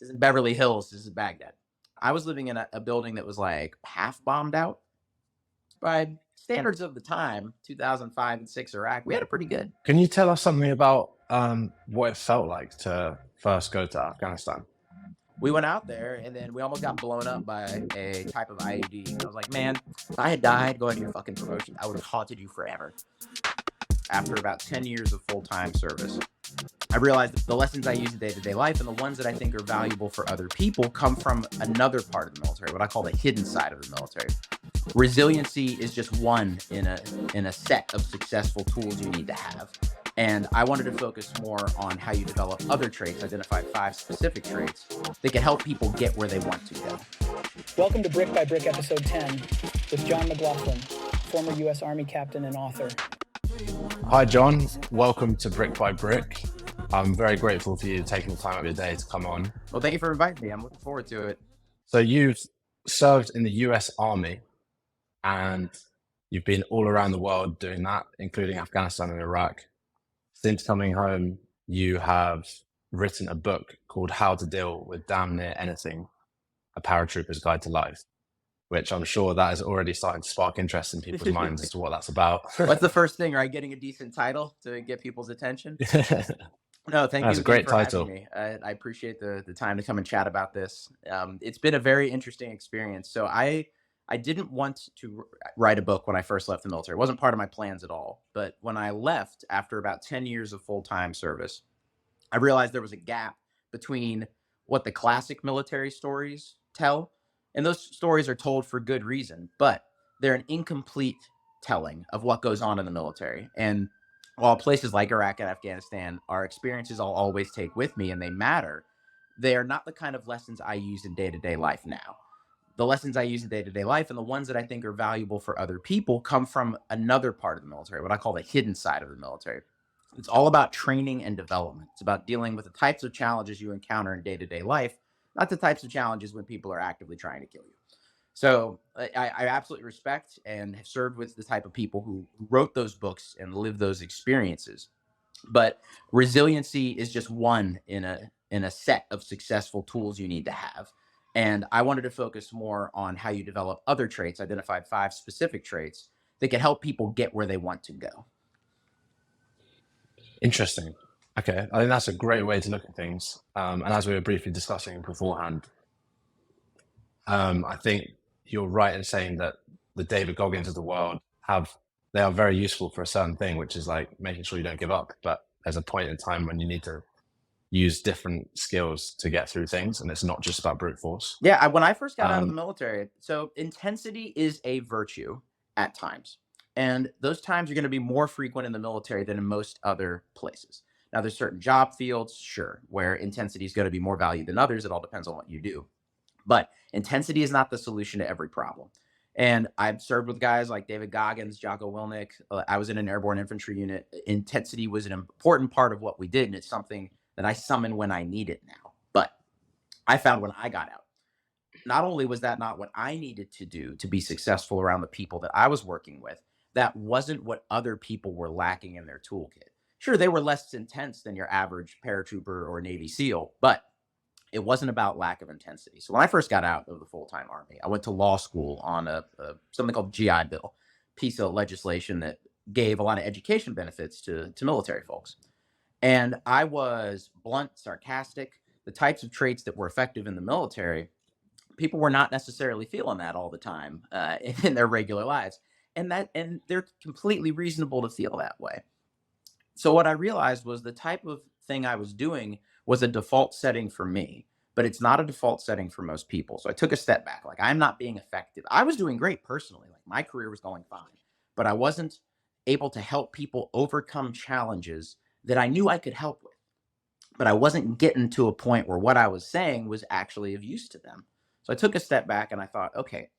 This is in Beverly Hills. This is Baghdad. I was living in a building that was like half bombed out by standards of the time, 2005 and 6 Iraq. We had it pretty good. Can you tell us something about what it felt like to first go to Afghanistan? We went out there and then we almost got blown up by a type of IED. I was like, man, if I had died going to your fucking promotion, I would have haunted you forever. After about 10 years of full-time service, I realized that the lessons I use in day-to-day life and the ones that I think are valuable for other people come from another part of the military, what I call the hidden side of the military. Resiliency is just one in a set of successful tools you need to have. And I wanted to focus more on how you develop other traits, identify 5 specific traits that can help people get where they want to go. Welcome to Brick by Brick episode 10 with John McGlothlin, former U.S. Army captain and author. Hi, John. Welcome to Brick by Brick. I'm very grateful for you taking the time out of your day to come on. Well, thank you for inviting me. I'm looking forward to it. So you've served in the US Army and you've been all around the world doing that, including Afghanistan and Iraq. Since coming home, you have written a book called How to Deal with Damn Near Anything, A Paratrooper's Guide to Life, which I'm sure that is already starting to spark interest in people's minds as to what that's about. What's the first thing, right? Getting a decent title to get people's attention? No, thank you. That's a great title. Me. I appreciate the time to come and chat about this. It's been a very interesting experience. So I didn't want to write a book when I first left the military. It wasn't part of my plans at all. But when I left after about 10 years of full-time service, I realized there was a gap between what the classic military stories tell, and those stories are told for good reason, but they're an incomplete telling of what goes on in the military. And while places like Iraq and Afghanistan are experiences I'll always take with me and they matter, they are not the kind of lessons I use in day-to-day life now. The lessons I use in day-to-day life and the ones that I think are valuable for other people come from another part of the military, what I call the hidden side of the military. It's all about training and development. It's about dealing with the types of challenges you encounter in day-to-day life, not the types of challenges when people are actively trying to kill you. So I absolutely respect and have served with the type of people who wrote those books and lived those experiences. But resiliency is just one in a set of successful tools you need to have. And I wanted to focus more on how you develop other traits, identified 5 specific traits that can help people get where they want to go. Interesting. Okay. I think that's a great way to look at things. And as we were briefly discussing beforehand, I think you're right in saying that the David Goggins of the world they are very useful for a certain thing, which is like making sure you don't give up. But there's a point in time when you need to use different skills to get through things, and it's not just about brute force. Yeah, when I first got out of the military, so intensity is a virtue at times. And those times are going to be more frequent in the military than in most other places. Now, there's certain job fields, sure, where intensity is going to be more valued than others. It all depends on what you do. But intensity is not the solution to every problem. And I've served with guys like David Goggins, Jocko Willink. I was in an airborne infantry unit. Intensity was an important part of what we did, and it's something that I summon when I need it now. But I found when I got out, not only was that not what I needed to do to be successful around the people that I was working with, that wasn't what other people were lacking in their toolkit. Sure, they were less intense than your average paratrooper or Navy SEAL, but it wasn't about lack of intensity. So when I first got out of the full-time Army, I went to law school on something called GI Bill, piece of legislation that gave a lot of education benefits to military folks. And I was blunt, sarcastic, the types of traits that were effective in the military. People were not necessarily feeling that all the time in their regular lives. And they're completely reasonable to feel that way. So what I realized was the type of thing I was doing was a default setting for me, but it's not a default setting for most people. So I took a step back. Like, I'm not being effective. I was doing great personally. Like, my career was going fine, but I wasn't able to help people overcome challenges that I knew I could help with. But I wasn't getting to a point where what I was saying was actually of use to them. So I took a step back and I thought, okay,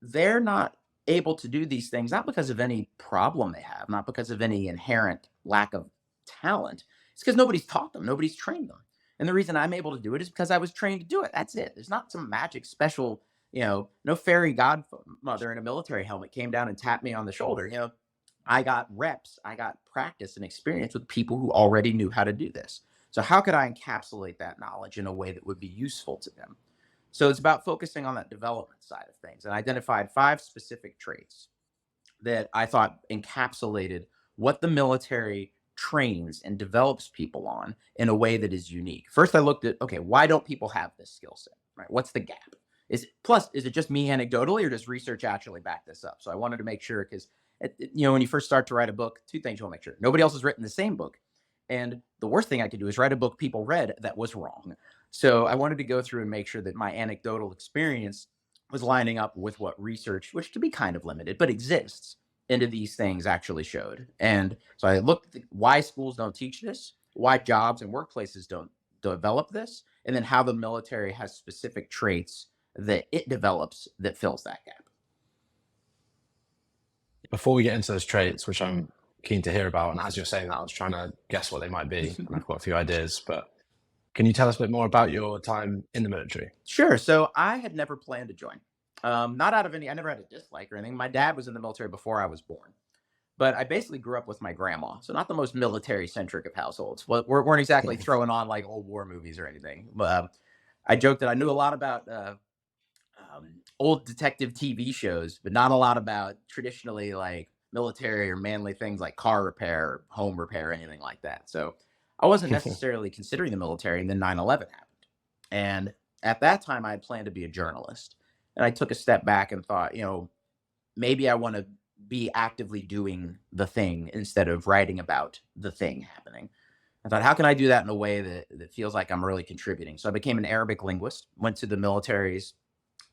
they're not able to do these things, not because of any problem they have, not because of any inherent lack of talent. It's because nobody's taught them, nobody's trained them. And the reason I'm able to do it is because I was trained to do it. That's it. There's not some magic special, no fairy godmother in a military helmet came down and tapped me on the shoulder. I got reps, I got practice and experience with people who already knew how to do this. So how could I encapsulate that knowledge in a way that would be useful to them? So it's about focusing on that development side of things, and identified 5 specific traits that I thought encapsulated what the military trains and develops people on in a way that is unique. First, I looked at, okay, why don't people have this skill set? Right? What's the gap? Is it just me anecdotally, or does research actually back this up? So I wanted to make sure, because when you first start to write a book, 2 things you want to make sure: nobody else has written the same book, and the worst thing I could do is write a book people read that was wrong. So I wanted to go through and make sure that my anecdotal experience was lining up with what research, which to be kind of limited, but exists, into these things actually showed. And so I looked at why schools don't teach this, why jobs and workplaces don't develop this, and then how the military has specific traits that it develops that fills that gap. Before we get into those traits, which I'm keen to hear about, and as you're saying that, I was trying to guess what they might be, and I've got a few ideas, but can you tell us a bit more about your time in the military? Sure. So I had never planned to join. Not out of any, I never had a dislike or anything. My dad was in the military before I was born, but I basically grew up with my grandma. So not the most military centric of households. Well, weren't exactly throwing on like old war movies or anything. I joked that I knew a lot about old detective TV shows, but not a lot about traditionally like military or manly things like car repair, or home repair, or anything like that. So I wasn't necessarily considering the military, and then 9/11 happened. And at that time, I had planned to be a journalist. And I took a step back and thought, maybe I want to be actively doing the thing instead of writing about the thing happening. I thought, how can I do that in a way that feels like I'm really contributing? So I became an Arabic linguist, went to the military's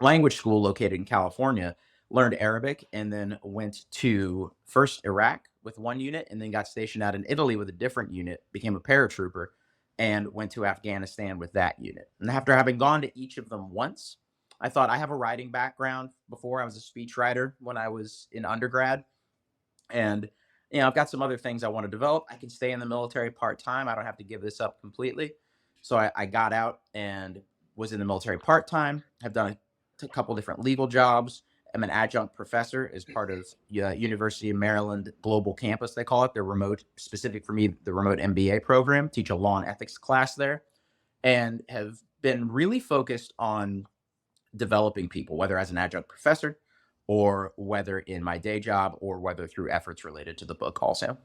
language school located in California, learned Arabic, and then went to first Iraq with one unit, and then got stationed out in Italy with a different unit, became a paratrooper, and went to Afghanistan with that unit. And after having gone to each of them once, I thought, I have a writing background before. I was a speechwriter when I was in undergrad. And, I've got some other things I want to develop. I can stay in the military part time. I don't have to give this up completely. So I got out and was in the military part time. Have done a couple different legal jobs. I'm an adjunct professor as part of University of Maryland Global Campus, they call it. They're remote, specific for me, the remote MBA program. Teach a law and ethics class there, and have been really focused on developing people, whether as an adjunct professor or whether in my day job or whether through efforts related to the book also.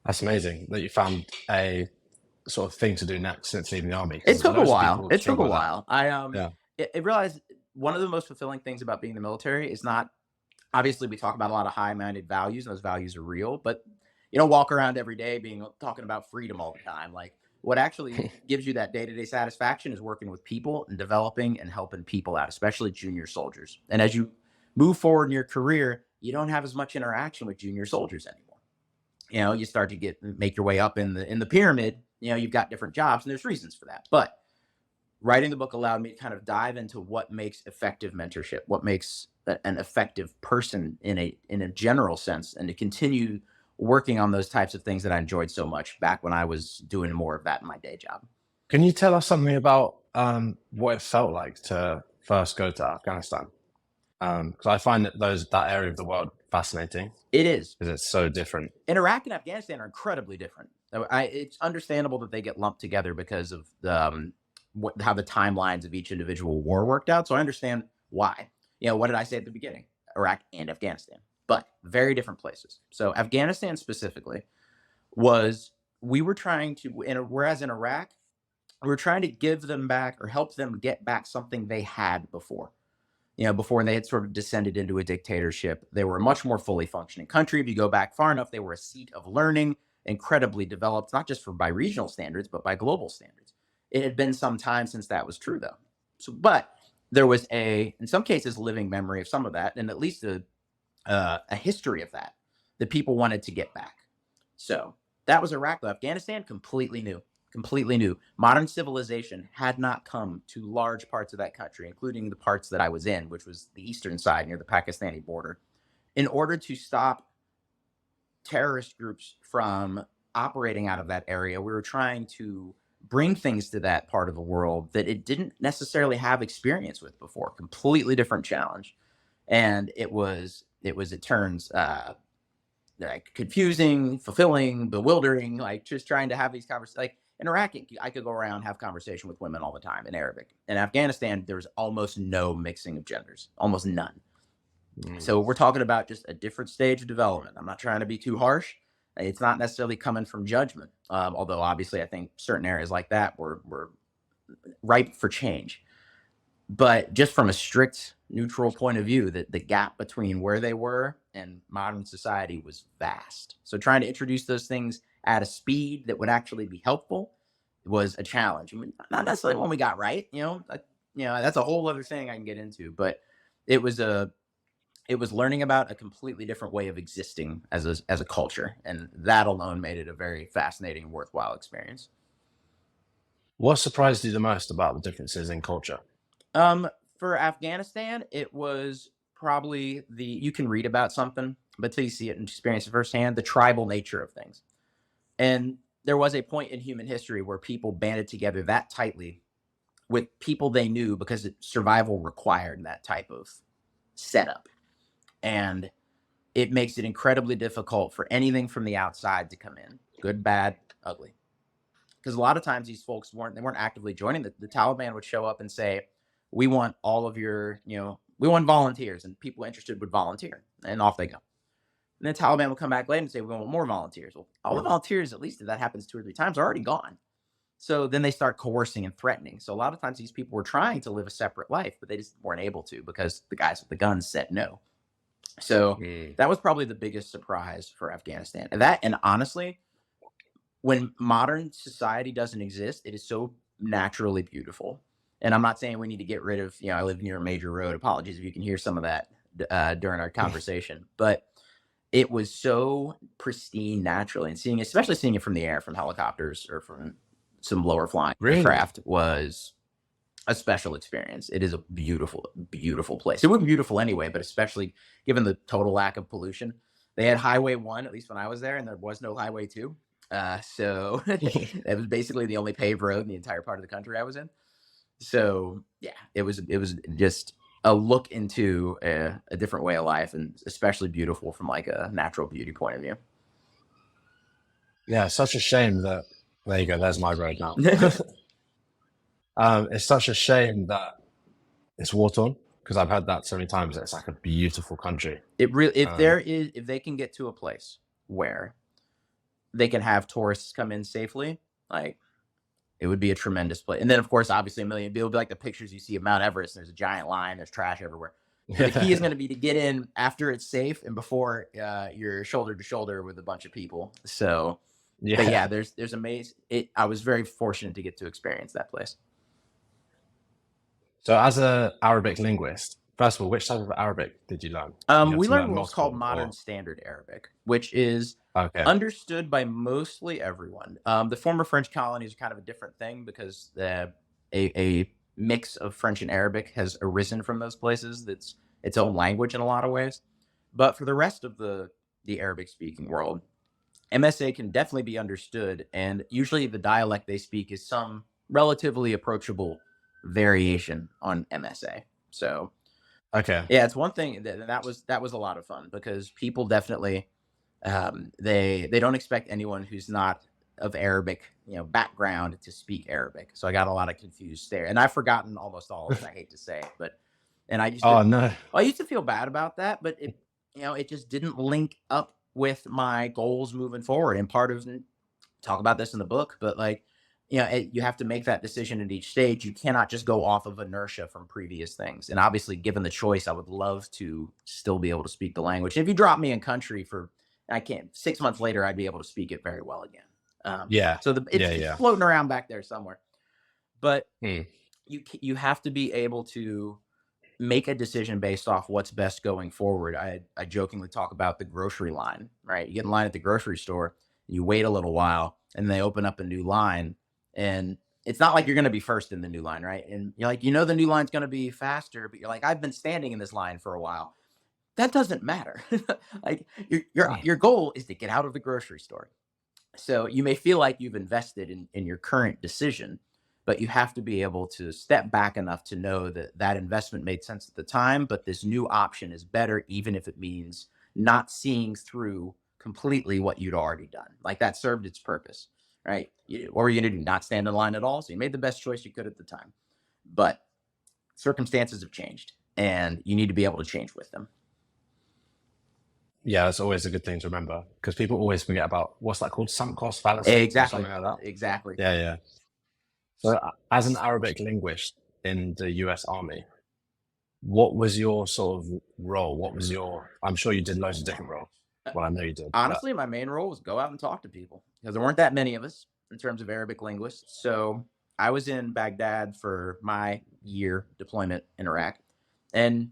That's amazing that you found a sort of thing to do next since leaving the army. It took a Loads of while. people It took a struggle with that. while. I Yeah. I realized one of the most fulfilling things about being in the military is not, obviously we talk about a lot of high-minded values, and those values are real, but you don't walk around every day talking about freedom all the time. Like, what actually gives you that day-to-day satisfaction is working with people and developing and helping people out, especially junior soldiers. And as you move forward in your career, you don't have as much interaction with junior soldiers anymore. You start to make your way up in the pyramid. You've got different jobs, and there's reasons for that. But writing the book allowed me to kind of dive into what makes effective mentorship, what makes an effective person in a general sense, and to continue working on those types of things that I enjoyed so much back when I was doing more of that in my day job. Can you tell us something about what it felt like to first go to Afghanistan? Because I find that area of the world fascinating. It is. Because it's so different. And Iraq and Afghanistan are incredibly different. It's understandable that they get lumped together because of how the timelines of each individual war worked out. So I understand why. What did I say at the beginning? Iraq and Afghanistan, but very different places. So Afghanistan specifically we were trying to, whereas in Iraq, we were trying to give them back or help them get back something they had before. Before they had sort of descended into a dictatorship. They were a much more fully functioning country. If you go back far enough, they were a seat of learning, incredibly developed, not just by regional standards, but by global standards. It had been some time since that was true, though. But there was in some cases, living memory of some of that, and at least a history of that people wanted to get back. So that was Iraq, though. Afghanistan, completely new. Modern civilization had not come to large parts of that country, including the parts that I was in, which was the eastern side near the Pakistani border. In order to stop terrorist groups from operating out of that area, we were trying to bring things to that part of the world that it didn't necessarily have experience with before. Completely different challenge. And it turns like confusing, fulfilling, bewildering, like just trying to have these conversations. Like in Iraq, I could go around and have conversation with women all the time in Arabic. In Afghanistan, there was almost no mixing of genders, almost none. So we're talking about just a different stage of development. I'm not trying to be too harsh. It's not necessarily coming from judgment, although obviously I think certain areas like that were ripe for change. But just from a strict neutral point of view, the gap between where they were and modern society was vast. So trying to introduce those things at a speed that would actually be helpful was a challenge. I mean, not necessarily one we got right, that's a whole other thing I can get into, but it was learning about a completely different way of existing as a culture, and that alone made it a very fascinating and worthwhile experience. What surprised you the most about the differences in culture? For Afghanistan, it was probably you can read about something, but till you see it and experience it firsthand, the tribal nature of things. And there was a point in human history where people banded together that tightly with people they knew because survival required that type of setup. And it makes it incredibly difficult for anything from the outside to come in, good, bad, ugly. Because a lot of times these folks weren't actively joining. The Taliban would show up and say, we want all of your, we want volunteers, and people interested would volunteer, and off they go. And then Taliban will come back later and say, we want more volunteers. Well, all the volunteers, at least if that happens 2 or 3 times, are already gone. So then they start coercing and threatening. So a lot of times these people were trying to live a separate life, but they just weren't able to because the guys with the guns said no. So that was probably the biggest surprise for Afghanistan. And honestly, when modern society doesn't exist, it is so naturally beautiful. And I'm not saying we need to get rid of, I live near a major road. Apologies if you can hear some of that during our conversation. But it was so pristine naturally. And especially seeing it from the air, from helicopters or from some lower flying craft was a special experience. It is a beautiful, beautiful place. It would be beautiful anyway, but especially given the total lack of pollution. They had Highway 1, at least when I was there, and there was no Highway 2. So it was basically the only paved road in the entire part of the country I was in. So yeah, it was just a look into a different way of life, and especially beautiful from like a natural beauty point of view. Yeah, such a shame that there you go. There's my road now. It's such a shame that it's war torn because I've heard that so many times. It's like a beautiful country. If they can get to a place where they can have tourists come in safely, like it would be a tremendous place. And then of course, obviously, it'll be like the pictures you see of Mount Everest. There's a giant line. There's trash everywhere. The key is going to be to get in after it's safe and before you're shoulder to shoulder with a bunch of people. So, but yeah, there's amazing. I was very fortunate to get to experience that place. So as an Arabic linguist, first of all, which type of Arabic did you learn? We learned what's called Modern Standard Arabic, which is understood by mostly everyone. The former French colonies are kind of a different thing because a mix of French and Arabic has arisen from those places. That's its own language in a lot of ways. But for the rest of the Arabic-speaking world, MSA can definitely be understood, and usually the dialect they speak is some relatively approachable variation on MSA. So yeah, it's one thing that was a lot of fun because people definitely they don't expect anyone who's not of Arabic background to speak Arabic. So I got a lot of confused there, and I've forgotten almost all of it. I hate to say, I used to feel bad about that, but it just didn't link up with my goals moving forward. And part of talk about this in the book, but you have to make that decision at each stage. You cannot just go off of inertia from previous things. And obviously, given the choice, I would love to still be able to speak the language. If you drop me in country I can't. 6 months later, I'd be able to speak it very well again. So it's floating around back there somewhere. But you have to be able to make a decision based off what's best going forward. I jokingly talk about the grocery line, right? You get in line at the grocery store, you wait a little while, and they open up a new line. And it's not like you're going to be first in the new line, right? And you're like, the new line's going to be faster, but you're like, I've been standing in this line for a while. That doesn't matter. Like your goal is to get out of the grocery store. So you may feel like you've invested in your current decision, but you have to be able to step back enough to know that investment made sense at the time, but this new option is better, even if it means not seeing through completely what you'd already done. Like that served its purpose, right? What were you going to do? Not stand in line at all? So you made the best choice you could at the time. But circumstances have changed and you need to be able to change with them. Yeah, that's always a good thing to remember because people always forget about what's that called? Sunk cost fallacy? Exactly. Or something like that. Exactly. Yeah, yeah. So, as an Arabic linguist in the US Army, what was your sort of role? What was your? I'm sure you did loads of different roles. Well, I know you did. Honestly, my main role was go out and talk to people because there weren't that many of us in terms of Arabic linguists. So I was in Baghdad for my year deployment in Iraq, and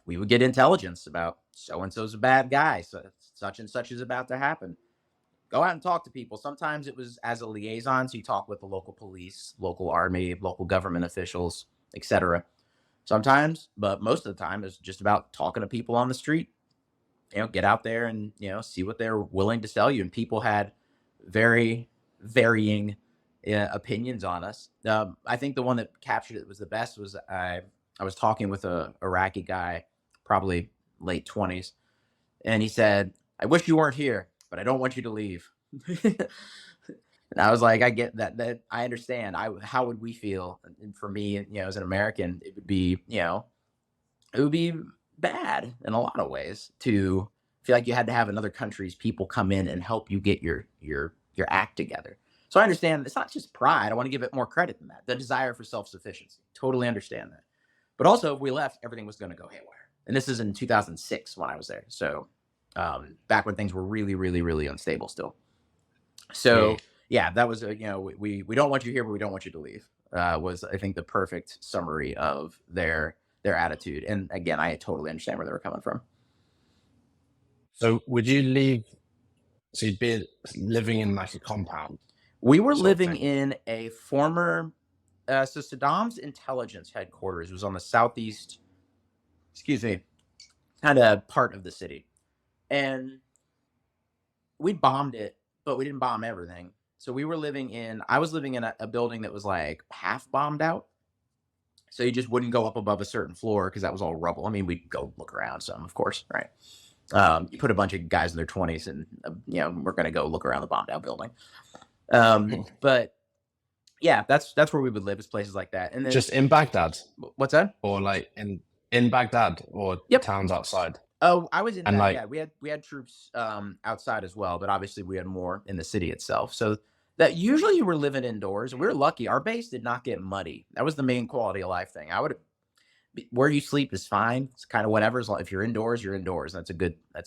we would get intelligence about so and so's a bad guy, so such and such is about to happen. Go out and talk to people. Sometimes it was as a liaison, so you talk with the local police, local army, local government officials, etc. Sometimes, but most of the time, it's just about talking to people on the street. Get out there and see what they're willing to sell you. And people had very varying opinions on us. I think the one that captured it was the best was I was talking with a Iraqi guy, probably late 20s, and he said, "I wish you weren't here, but I don't want you to leave." And I was like, I get that. That I understand. How would we feel? And for me, as an American, it would be, it would be bad in a lot of ways to feel like you had to have another country's people come in and help you get your act together. So I understand it's not just pride. I want to give it more credit than that. The desire for self-sufficiency. Totally understand that. But also, if we left, everything was going to go haywire. And this is in 2006 when I was there. So back when things were really, really, really unstable still. So yeah, that was we don't want you here, but we don't want you to leave. Was I think the perfect summary of their attitude. And again, I totally understand where they were coming from. So would you leave? So you'd be living in like a compound. We were living in a former. So Saddam's intelligence headquarters was on the southeast. Excuse me, kind of part of the city, and we bombed it, but we didn't bomb everything. So we were living in. I was living in a building that was like half bombed out. So you just wouldn't go up above a certain floor because that was all rubble. I mean, we'd go look around some, of course, right? You put a bunch of guys in their 20s and, we're going to go look around the bombed out building. But yeah, that's where we would live, is places like that. And then just in Baghdad. What's that? Or like in Baghdad or towns outside? Oh, I was in Baghdad. Like, we had troops outside as well, but obviously we had more in the city itself. So that usually you were living indoors. We were lucky. Our base did not get muddy. That was the main quality of life thing. Where you sleep is fine. It's kind of whatever. If you're indoors, you're indoors. That's a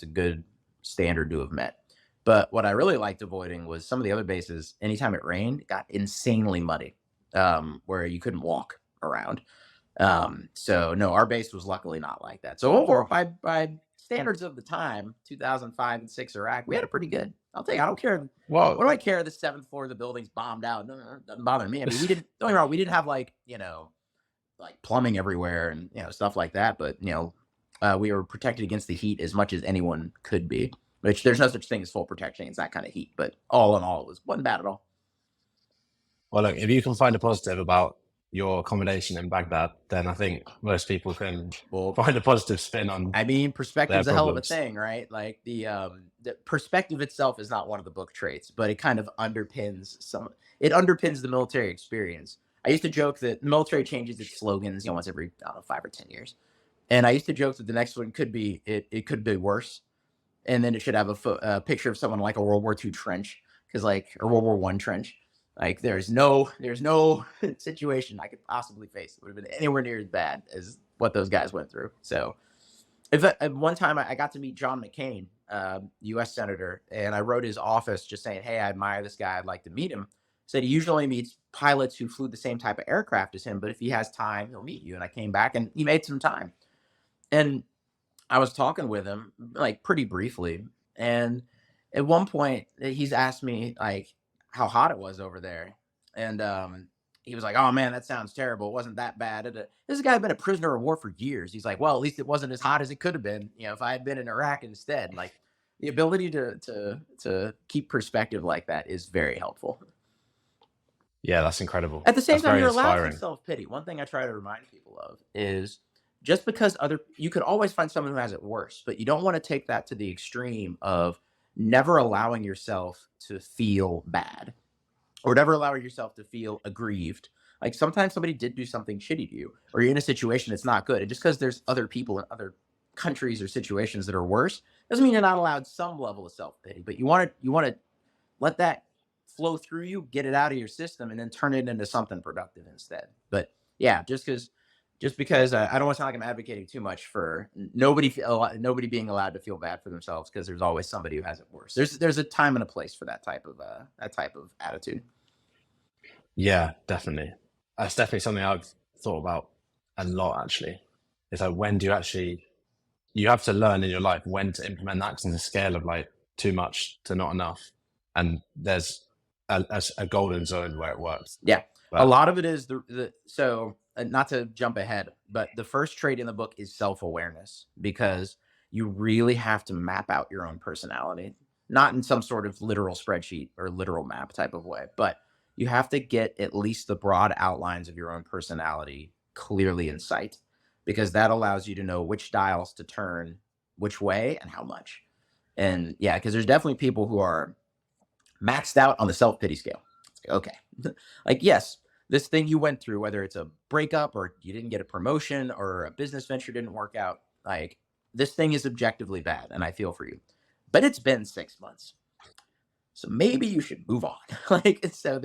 good standard to have met. But what I really liked avoiding was some of the other bases. Anytime it rained, it got insanely muddy, where you couldn't walk around. So no, our base was luckily not like that. So overall, by standards of the time, 2005 and 6 Iraq, we had it pretty good. I'll tell you, I don't care. Well, what do I care? The 7th floor of the building's bombed out. No, it doesn't bother me. I mean, don't get me wrong, we didn't have like plumbing everywhere and stuff like that. But we were protected against the heat as much as anyone could be. Which there's no such thing as full protection against that kind of heat. But all in all, it wasn't bad at all. Well, look, if you can find a positive about your accommodation in Baghdad, then I think most people can find a positive spin on. I mean, perspective's a hell of a thing, right? Like the perspective itself is not one of the book traits, but it kind of underpins the military experience. I used to joke that the military changes its slogans, once every 5 or 10 years, and I used to joke that the next one could be it could be worse, and then it should have a picture of someone like a World War II trench, or World War I trench. Like there's no situation I could possibly face that would have been anywhere near as bad as what those guys went through. So, at one time I got to meet John McCain, U.S. Senator, and I wrote his office just saying, "Hey, I admire this guy. I'd like to meet him." Said he usually meets pilots who flew the same type of aircraft as him, but if he has time, he'll meet you. And I came back and he made some time, and I was talking with him like pretty briefly, and at one point he's asked me like how hot it was over there. And he was like, "Oh man, that sounds terrible. It wasn't that bad." This guy had been a prisoner of war for years. He's like, "Well, at least it wasn't as hot as it could have been, if I had been in Iraq instead." Like the ability to keep perspective like that is very helpful. Yeah, that's incredible. At the same time, you're allowed inspiring. some self-pity. One thing I try to remind people of is just because you could always find someone who has it worse, but you don't want to take that to the extreme of never allowing yourself to feel bad or never allowing yourself to feel aggrieved. Like sometimes somebody did do something shitty to you, or you're in a situation that's not good. And just because there's other people in other countries or situations that are worse doesn't mean you're not allowed some level of self pity. But you want to let that flow through you, get it out of your system, and then turn it into something productive instead. But yeah, just because I don't want to sound like I'm advocating too much for nobody being allowed to feel bad for themselves, because there's always somebody who has it worse. There's a time and a place for that type of attitude. Yeah, definitely. That's definitely something I've thought about a lot, actually. It's like, when do you actually, you have to learn in your life when to implement that, 'cause in the scale of like too much to not enough. And there's a golden zone where it works. Yeah, a But lot of it is not to jump ahead, but the first trait in the book is self-awareness, because you really have to map out your own personality, not in some sort of literal spreadsheet or literal map type of way, but you have to get at least the broad outlines of your own personality clearly in sight, because that allows you to know which dials to turn which way and how much. And yeah, because there's definitely people who are maxed out on the self pity scale. Okay. Like, yes, this thing you went through, whether it's a breakup or you didn't get a promotion or a business venture didn't work out, like, this thing is objectively bad and I feel for you. But it's been 6 months. So maybe you should move on. Like, so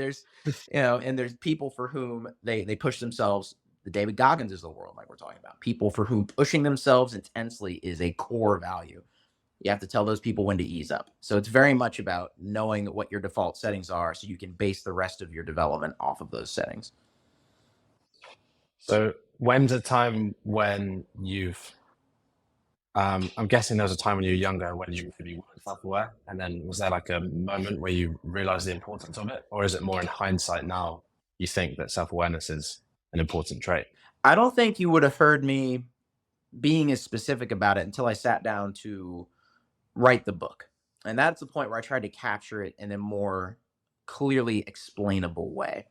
and there's people for whom they push themselves, the David Goggins is the world, like we're talking about. People for whom pushing themselves intensely is a core value. You have to tell those people when to ease up. So it's very much about knowing what your default settings are so you can base the rest of your development off of those settings. so when's a time when I'm guessing there was a time when you were younger when you really weren't self-aware, and then was there like a moment where you realized the importance of it, or is it more in hindsight now you think that self-awareness is an important trait? I don't think you would have heard me being as specific about it until I sat down to write the book. And that's the point where I tried to capture it in a more clearly explainable way.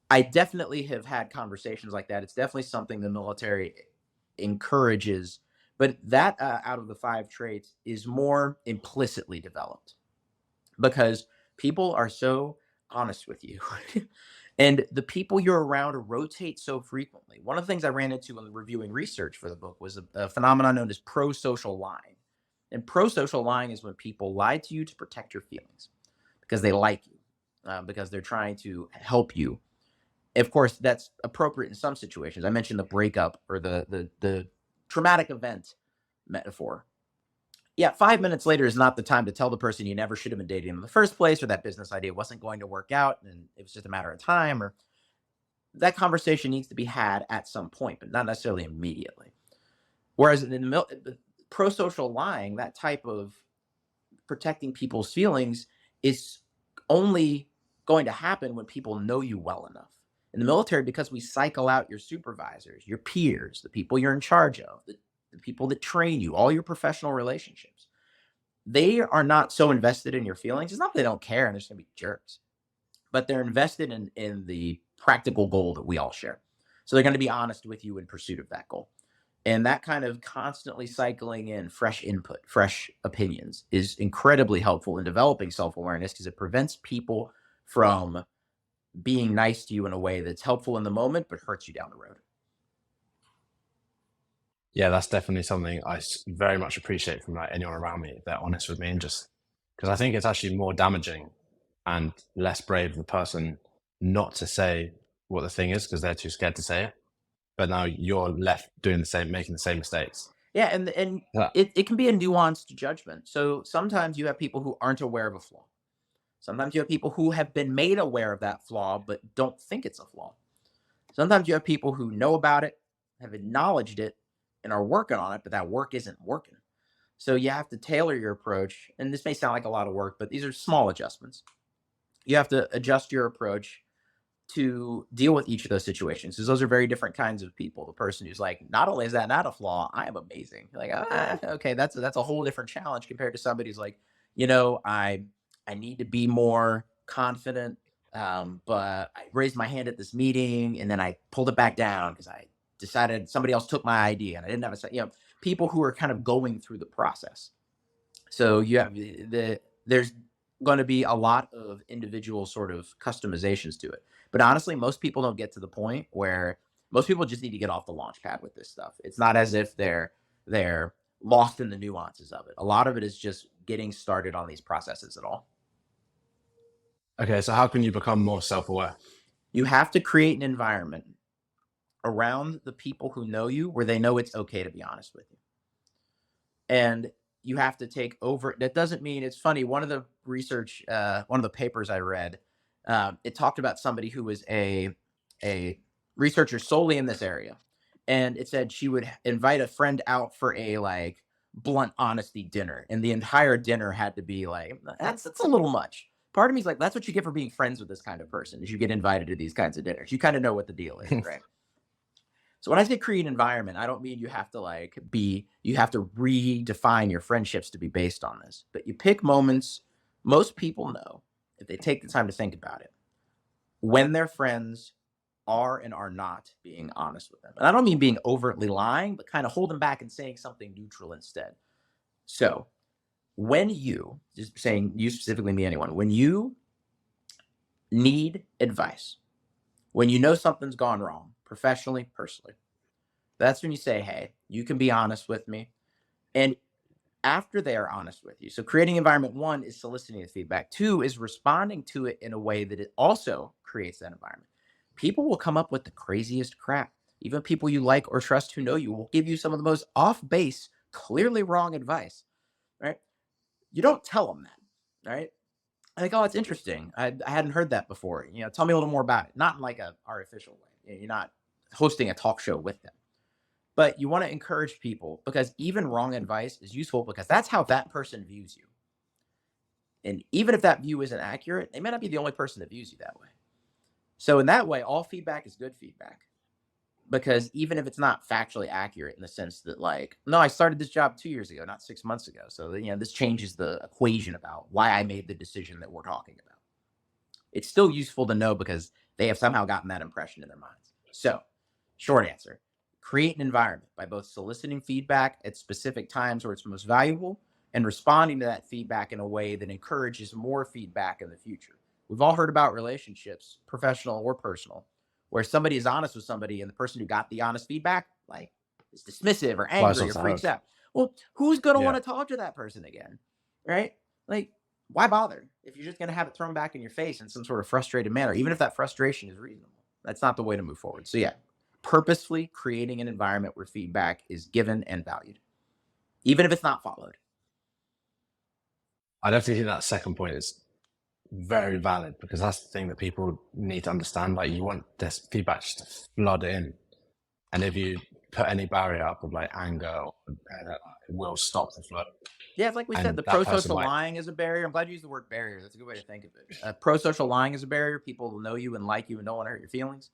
I definitely have had conversations like that. It's definitely something the military encourages, but that out of the 5 traits is more implicitly developed, because people are so honest with you. And the people you're around rotate so frequently. One of the things I ran into when reviewing research for the book was a phenomenon known as pro-social lying. And pro-social lying is when people lie to you to protect your feelings because they like you, because they're trying to help you. Of course, that's appropriate in some situations. I mentioned the breakup or the traumatic event metaphor. Yeah, 5 minutes later is not the time to tell the person you never should have been dating in the first place, or that business idea wasn't going to work out and it was just a matter of time, or that conversation needs to be had at some point, but not necessarily immediately. Whereas in the pro-social lying, that type of protecting people's feelings is only going to happen when people know you well enough. In the military, because we cycle out your supervisors, your peers, the people you're in charge of, the people that train you, all your professional relationships, they are not so invested in your feelings. It's not that they don't care and they're just going to be jerks, but they're invested in the practical goal that we all share. So they're going to be honest with you in pursuit of that goal. And that kind of constantly cycling in fresh input, fresh opinions is incredibly helpful in developing self awareness, because it prevents people from being nice to you in a way that's helpful in the moment but hurts you down the road. Yeah, that's definitely something I very much appreciate from like anyone around me. If they're honest with me, and just because I think it's actually more damaging and less brave of the person not to say what the thing is because they're too scared to say it. But now you're left doing the same, making the same mistakes. Yeah, and Yeah. it can be a nuanced judgment. So sometimes you have people who aren't aware of a flaw. Sometimes you have people who have been made aware of that flaw but don't think it's a flaw. Sometimes you have people who know about it, have acknowledged it, and are working on it, but that work isn't working. So you have to tailor your approach. And this may sound like a lot of work, but these are small adjustments. You have to adjust your approach to deal with each of those situations, because those are very different kinds of people. The person who's like, not only is that not a flaw, I am amazing. You're like, okay, that's a whole different challenge compared to somebody who's like, I need to be more confident, but I raised my hand at this meeting and then I pulled it back down because I decided somebody else took my idea and I didn't have a, people who are kind of going through the process. So you have there's going to be a lot of individual sort of customizations to it. But honestly, most people don't get to the point where most people just need to get off the launch pad with this stuff. It's not as if they're lost in the nuances of it. A lot of it is just getting started on these processes at all. Okay, so how can you become more self-aware? You have to create an environment around the people who know you where they know it's okay to be honest with you. And you have to take over. That doesn't mean it's funny. One of the one of the papers I read, it talked about somebody who was a researcher solely in this area, and it said she would invite a friend out for a like blunt honesty dinner, and the entire dinner had to be like that's a little much. Part of me is like, that's what you get for being friends with this kind of person. Is you get invited to these kinds of dinners. You kind of know what the deal is, right? So when I say create environment, I don't mean you have to you have to redefine your friendships to be based on this. But you pick moments most people know if they take the time to think about it when their friends are and are not being honest with them. And I don't mean being overtly lying, but kind of holding back and saying something neutral instead. So when you, just saying you specifically, me, anyone, when you need advice, when you know something's gone wrong, professionally, personally, that's when you say, hey, you can be honest with me. And after they are honest with you, so creating environment one is soliciting the feedback. Two is responding to it in a way that it also creates that environment. People will come up with the craziest crap. Even people you like or trust who know you will give you some of the most off base, clearly wrong advice, right? You don't tell them that, right? I think, oh, it's interesting. I hadn't heard that before. Tell me a little more about it. Not in like a artificial way. You're not hosting a talk show with them. But you want to encourage people because even wrong advice is useful because that's how that person views you. And even if that view isn't accurate, they may not be the only person that views you that way. So in that way, all feedback is good feedback because even if it's not factually accurate in the sense that like, no, I started this job 2 years ago, not 6 months ago. So, this changes the equation about why I made the decision that we're talking about. It's still useful to know because they have somehow gotten that impression in their minds. So short answer, create an environment by both soliciting feedback at specific times where it's most valuable and responding to that feedback in a way that encourages more feedback in the future. We've all heard about relationships, professional or personal, where somebody is honest with somebody and the person who got the honest feedback, like, is dismissive or Flies angry off or the freaks hook. out. Well, who's going to Yeah. want to talk to that person again? Right? Like, why bother if you're just going to have it thrown back in your face in some sort of frustrated manner, even if that frustration is reasonable? That's not the way to move forward. So, yeah, purposefully creating an environment where feedback is given and valued, even if it's not followed. I definitely think that second point is very valid because that's the thing that people need to understand. Like, you want this feedback just to flood in, and if you put any barrier up of like anger, it will stop the flow. Yeah, it's like we said, And the that person pro-social might, lying is a barrier. I'm glad you used the word barrier. That's a good way to think of it. Pro-social lying is a barrier. People will know you and like you and don't want to hurt your feelings.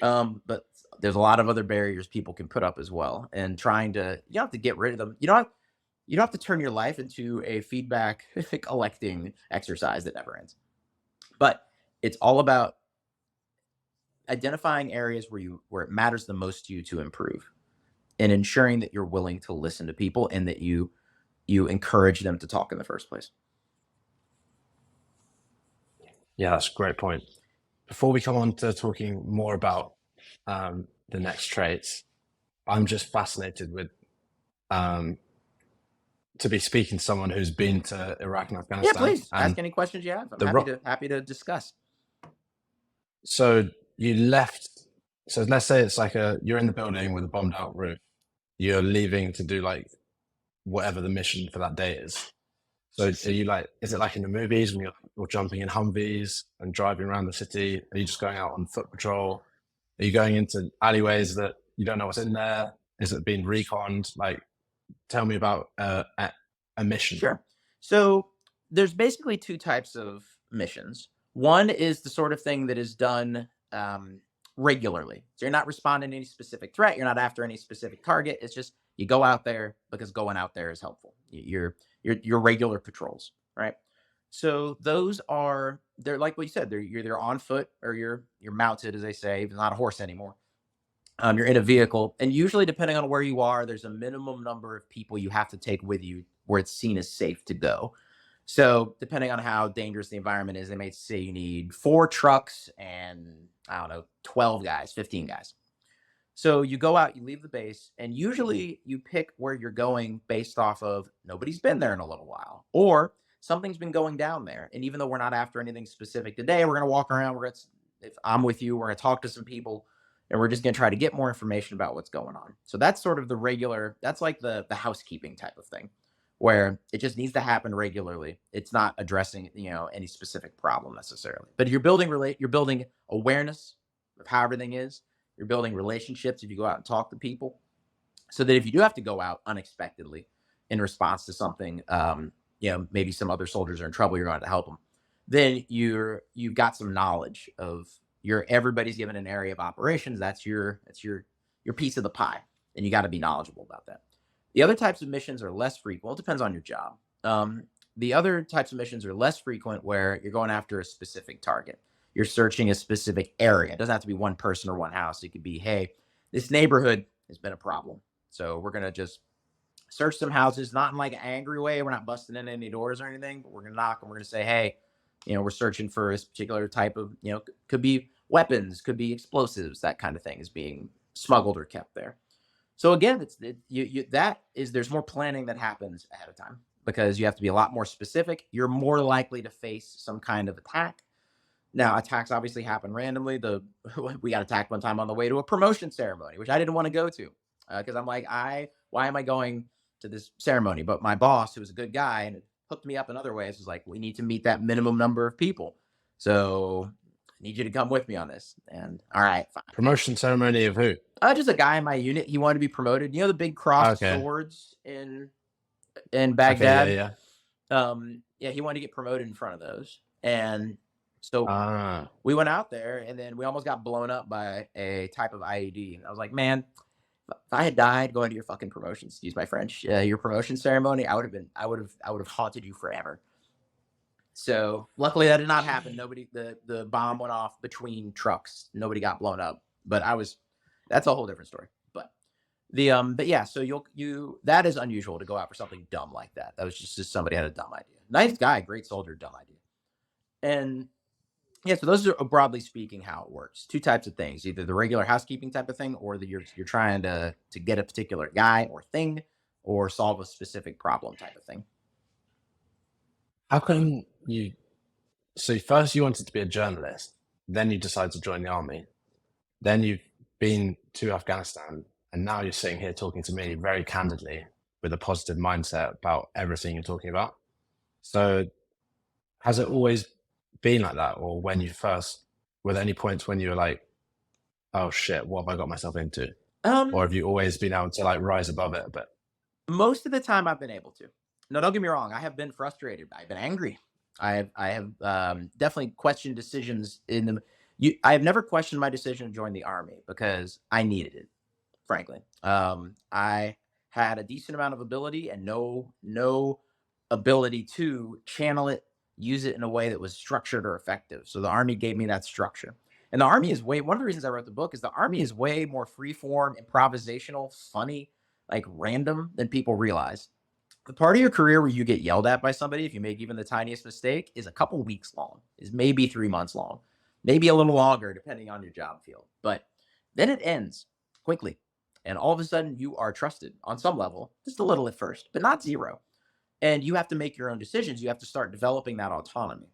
But there's a lot of other barriers people can put up as well. And you don't have to get rid of them. You don't have to turn your life into a feedback collecting exercise that never ends. But it's all about identifying areas where it matters the most to you to improve and ensuring that you're willing to listen to people and that you encourage them to talk in the first place. yeah, that's a great point. Before we come on to talking more about the next traits, I'm just fascinated with to be speaking to someone who's been to Iraq and Afghanistan. Yeah, please and ask any questions you have. I'm happy to discuss. So you left. So let's say it's like you're in the building with a bombed out roof. You're leaving to do like whatever the mission for that day is. So are you like, is it like in the movies when you're jumping in Humvees and driving around the city? Are you just going out on foot patrol? Are you going into alleyways that you don't know what's in there? Is it being reconned? Like, tell me about a mission. Sure. So there's basically two types of missions. One is the sort of thing that is done regularly. So you're not responding to any specific threat. You're not after any specific target. It's just you go out there because going out there is helpful. Your regular patrols, right? So they're like what you said. They're on foot or you're mounted, as they say. It's not a horse anymore. You're in a vehicle, and usually, depending on where you are, there's a minimum number of people you have to take with you where it's seen as safe to go. So, depending on how dangerous the environment is, they may say you need 4 trucks and, I don't know, 12 guys, 15 guys. So you go out, you leave the base, and usually you pick where you're going based off of nobody's been there in a little while, or something's been going down there. And even though we're not after anything specific today, we're going to walk around. If I'm with you, we're going to talk to some people, and we're just going to try to get more information about what's going on. So that's sort of the regular. That's like the housekeeping type of thing, where it just needs to happen regularly. It's not addressing any specific problem necessarily, but you're building awareness of how everything is. You're building relationships if you go out and talk to people, so that if you do have to go out unexpectedly in response to something, maybe some other soldiers are in trouble, you're going to help them. Then you've got some knowledge of everybody's given an area of operations. That's your piece of the pie, and you got to be knowledgeable about that. The other types of missions are less frequent. It depends on your job. The other types of missions are less frequent, where you're going after a specific target. You're searching a specific area. It doesn't have to be one person or one house. It could be, hey, this neighborhood has been a problem, so we're going to just search some houses, not in like an angry way. We're not busting in any doors or anything, but we're going to knock and we're going to say, hey, we're searching for this particular type of, could be weapons, could be explosives, that kind of thing is being smuggled or kept there. So again, there's more planning that happens ahead of time, because you have to be a lot more specific. You're more likely to face some kind of attack. Now, attacks obviously happen randomly. We got attacked one time on the way to a promotion ceremony, which I didn't want to go to, because I'm like, why am I going to this ceremony? But my boss, who was a good guy and hooked me up in other ways, was like, we need to meet that minimum number of people. So I need you to come with me on this. And all right, fine. Promotion ceremony of who? Just a guy in my unit. He wanted to be promoted. The big crossed Okay. swords in Baghdad. Okay, yeah. He wanted to get promoted in front of those. And so we went out there, and then we almost got blown up by a type of IED. I was like, man, if I had died going to your fucking promotion, excuse my French, your promotion ceremony, I would have haunted you forever. So luckily that did not happen. The bomb went off between trucks. Nobody got blown up, but that's a whole different story. But yeah, so that is unusual to go out for something dumb like that. That was just somebody had a dumb idea. Nice guy, great soldier, dumb idea. And yeah, so those are, broadly speaking, how it works. 2 types of things: either the regular housekeeping type of thing, or you're trying to get a particular guy or thing, or solve a specific problem type of thing. How come so first you wanted to be a journalist, then you decided to join the army, then you've been to Afghanistan, and now you're sitting here talking to me very candidly with a positive mindset about everything you're talking about. So has it always been like that? Or were there any points when you were like, oh shit, what have I got myself into? Or have you always been able to rise above it a bit? Most of the time I've been able to. No, don't get me wrong. I have been frustrated. I've been angry. I have definitely questioned decisions I have never questioned my decision to join the army, because I needed it, frankly. I had a decent amount of ability and no ability to channel it, use it in a way that was structured or effective. So the army gave me that structure. And the army is one of the reasons I wrote the book is the army is way more freeform, improvisational, funny, like random than people realize. The part of your career where you get yelled at by somebody if you make even the tiniest mistake is a couple weeks long, is maybe 3 months long, maybe a little longer depending on your job field. But then it ends quickly. And all of a sudden you are trusted on some level, just a little at first, but not zero. And you have to make your own decisions. You have to start developing that autonomy.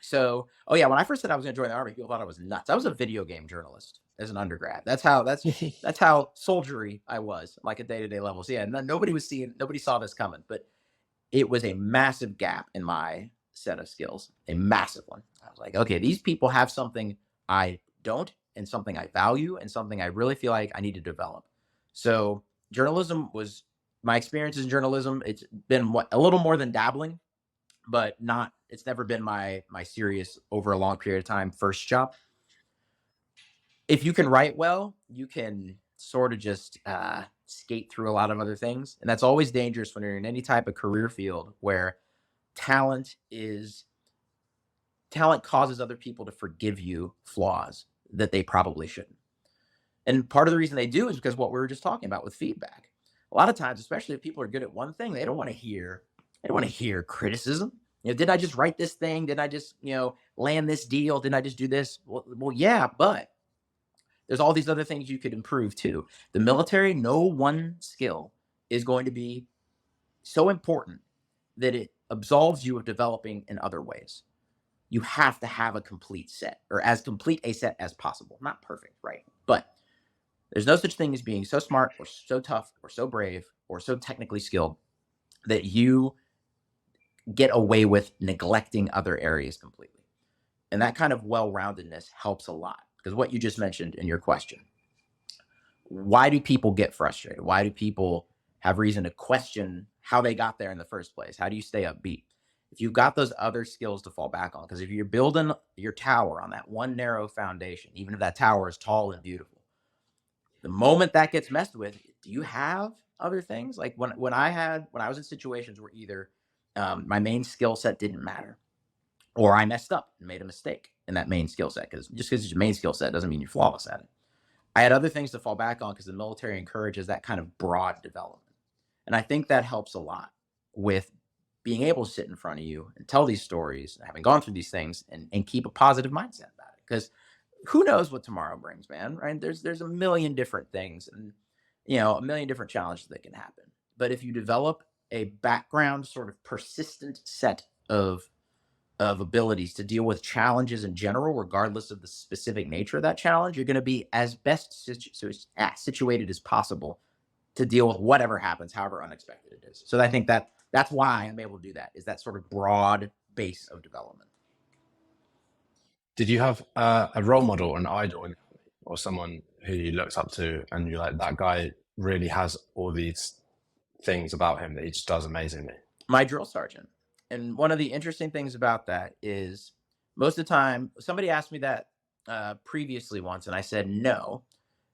So, when I first said I was going to join the army, people thought I was nuts. I was a video game journalist as an undergrad. That's how soldiery I was, like at day-to-day levels. Yeah, nobody saw this coming, but it was a massive gap in my set of skills, a massive one. I was like, okay, these people have something I don't, and something I value, and something I really feel like I need to develop. So journalism was my experiences in journalism. It's been a little more than dabbling, but it's never been my serious, over a long period of time, first job. If you can write well, you can sort of just skate through a lot of other things. And that's always dangerous when you're in any type of career field where talent causes other people to forgive you flaws that they probably shouldn't. And part of the reason they do is because what we were just talking about with feedback. A lot of times, especially if people are good at one thing, they don't want to hear criticism. Did I just write this thing? Did I just, land this deal? Did I just do this? Well, yeah, but there's all these other things you could improve too. The military, no one skill is going to be so important that it absolves you of developing in other ways. You have to have a complete set, or as complete a set as possible. Not perfect, right? But there's no such thing as being so smart or so tough or so brave or so technically skilled that you get away with neglecting other areas completely. And that kind of well-roundedness helps a lot, because what you just mentioned in your question, why do people get frustrated? Why do people have reason to question how they got there in the first place? How do you stay upbeat? If you've got those other skills to fall back on, because if you're building your tower on that one narrow foundation, even if that tower is tall and beautiful, the moment that gets messed with, do you have other things? Like when I was in situations where either my main skill set didn't matter, or I messed up and made a mistake in that main skill set, because just because it's your main skill set doesn't mean you're flawless at it. I had other things to fall back on because the military encourages that kind of broad development. And I think that helps a lot with being able to sit in front of you and tell these stories, having gone through these things, and keep a positive mindset about it. Because who knows what tomorrow brings, man, right? There's a million different things, and a million different challenges that can happen. But if you develop a background, sort of persistent set of abilities to deal with challenges in general, regardless of the specific nature of that challenge, you're going to be as best situated as possible to deal with whatever happens, however unexpected it is. So I think that's why I'm able to do that, is that sort of broad base of development. Did you have a role model or an idol or someone who you looked up to and you're like, that guy really has all these things about him that he just does amazingly? My drill sergeant. And one of the interesting things about that is, most of the time, somebody asked me that previously once, and I said no.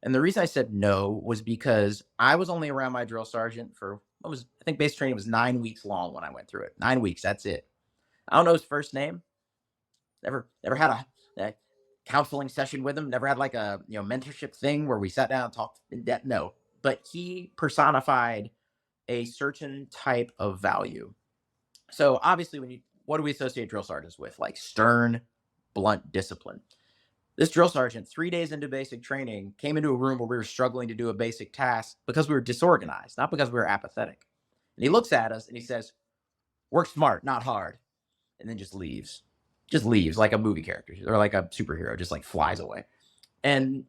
And the reason I said no was because I was only around my drill sergeant for, I think basic training was 9 weeks long when I went through it. 9 weeks, that's it. I don't know his first name. Never had a counseling session with him. Never had like a mentorship thing where we sat down and talked in depth. No, but he personified a certain type of value. So obviously, what do we associate drill sergeants with? Like stern, blunt discipline. This drill sergeant, 3 days into basic training, came into a room where we were struggling to do a basic task because we were disorganized, not because we were apathetic. And he looks at us and he says, "Work smart, not hard," and then just leaves. Just leaves like a movie character or like a superhero, just like flies away. And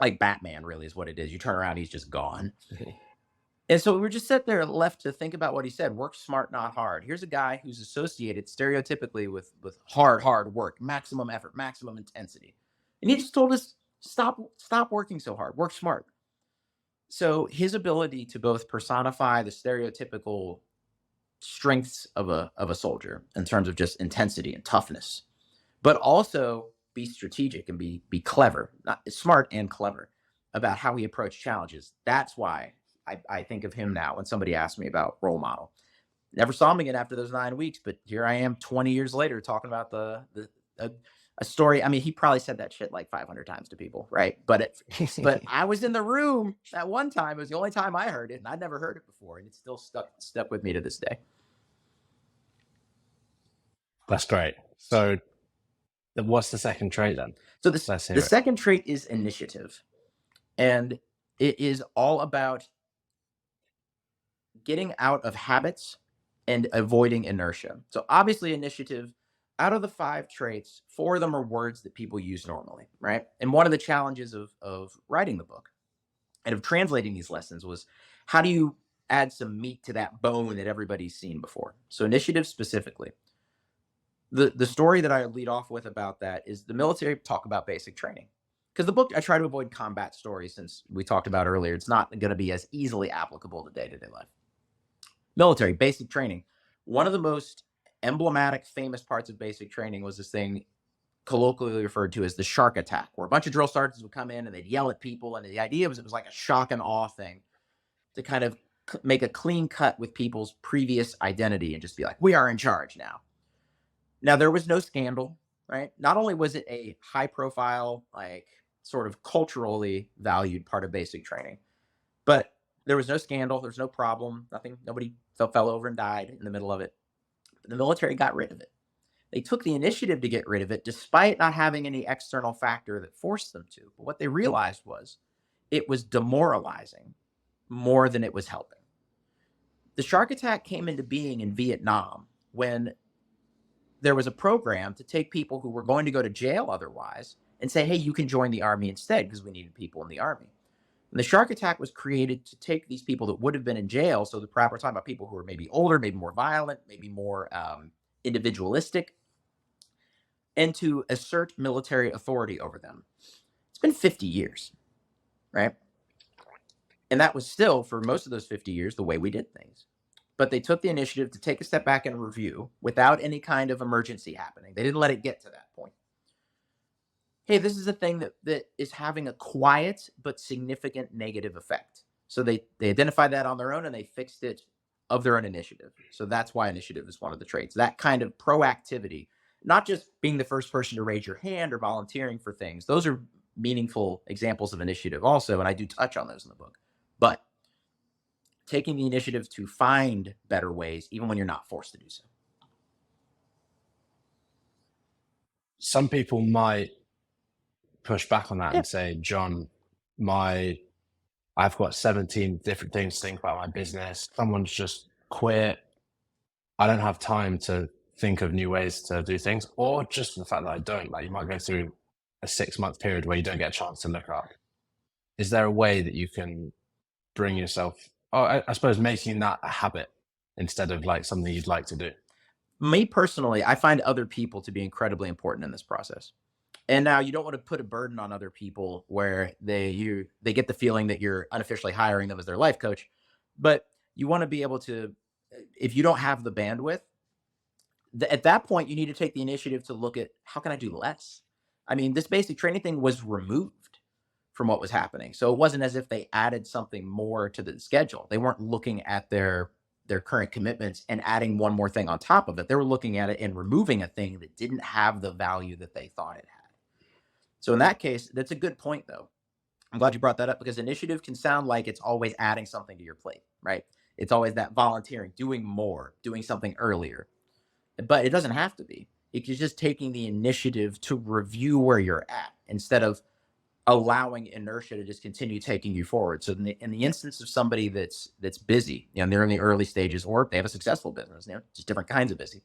like Batman really is what it is. You turn around, he's just gone. And so we were just sitting there left to think about what he said. Work smart, not hard. Here's a guy who's associated stereotypically with hard work, maximum effort, maximum intensity. And he just told us, stop working so hard, work smart. So his ability to both personify the stereotypical strengths of a soldier in terms of just intensity and toughness, but also be strategic and be clever, not smart and clever about how he approached challenges. That's why I think of him now when somebody asks me about role model. Never saw him again after those 9 weeks, but here I am 20 years later talking about a story. I mean, he probably said that shit like 500 times to people, right? But I was in the room that one time. It was the only time I heard it, and I'd never heard it before, and it's still stuck with me to this day. That's great. So what's the second trait then? So the second trait is initiative, and it is all about getting out of habits and avoiding inertia. So obviously initiative, out of the 5 traits, 4 of them are words that people use normally, right? And one of the challenges of writing the book and of translating these lessons was, how do you add some meat to that bone that everybody's seen before? So initiative specifically. The story that I lead off with about that is the military talk about basic training. Because the book, I try to avoid combat stories, since we talked about earlier, it's not going to be as easily applicable to day-to-day life. Military, basic training. One of the most emblematic, famous parts of basic training was this thing colloquially referred to as the shark attack, where a bunch of drill sergeants would come in and they'd yell at people. And the idea was, it was like a shock and awe thing to kind of make a clean cut with people's previous identity and just be like, we are in charge now. Now, there was no scandal, right? Not only was it a high profile, like sort of culturally valued part of basic training. But there was no scandal, there's no problem, nothing, nobody fell over and died in the middle of it. But the military got rid of it. They took the initiative to get rid of it despite not having any external factor that forced them to. But what they realized was it was demoralizing more than it was helping. The shark attack came into being in Vietnam when there was a program to take people who were going to go to jail otherwise and say, hey, you can join the army instead, because we needed people in the army. And the shark attack was created to take these people that would have been in jail. So we're talking about people who are maybe older, maybe more violent, maybe more individualistic, and to assert military authority over them. It's been 50 years, right? And that was still, for most of those 50 years, the way we did things. But they took the initiative to take a step back and review without any kind of emergency happening. They didn't let it get to that point. Hey, this is a thing that is having a quiet but significant negative effect. So they identified that on their own and they fixed it of their own initiative. So that's why initiative is one of the traits. That kind of proactivity, not just being the first person to raise your hand or volunteering for things. Those are meaningful examples of initiative also, and I do touch on those in the book. But taking the initiative to find better ways, even when you're not forced to do so. Some people might push back on that and say, John, I've got 17 different things to think about my business. Someone's just quit. I don't have time to think of new ways to do things, or just the fact that I don't. Like, you might go through a 6-month period where you don't get a chance to look up. Is there a way that you can bring yourself, I suppose, making that a habit instead of like something you'd like to do? Me personally, I find other people to be incredibly important in this process. And now you don't want to put a burden on other people where they get the feeling that you're unofficially hiring them as their life coach. But you want to be able to, if you don't have the bandwidth, at that point, you need to take the initiative to look at how can I do less? I mean, this basic training thing was removed from what was happening. So it wasn't as if they added something more to the schedule. They weren't looking at their current commitments and adding one more thing on top of it. They were looking at it and removing a thing that didn't have the value that they thought it had. So in that case, that's a good point, though. I'm glad you brought that up, because initiative can sound like it's always adding something to your plate, right? It's always that volunteering, doing more, doing something earlier. But it doesn't have to be. It's just taking the initiative to review where you're at instead of allowing inertia to just continue taking you forward. So in the instance of somebody that's busy, and they're in the early stages, or they have a successful business, just different kinds of busy.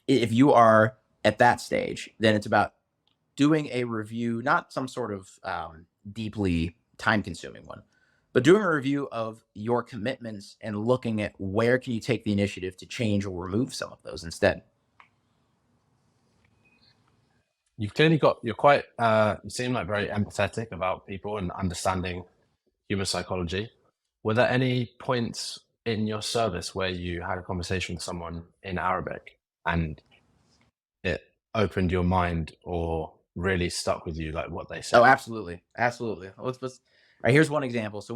If you are at that stage, then it's about doing a review, not some sort of deeply time-consuming one, but doing a review of your commitments and looking at where can you take the initiative to change or remove some of those instead. You've clearly you're quite, you seem like very empathetic about people and understanding human psychology. Were there any points in your service where you had a conversation with someone in Arabic and it opened your mind or really stuck with you, like what they said? Oh, absolutely. Absolutely. All right, here's one example. So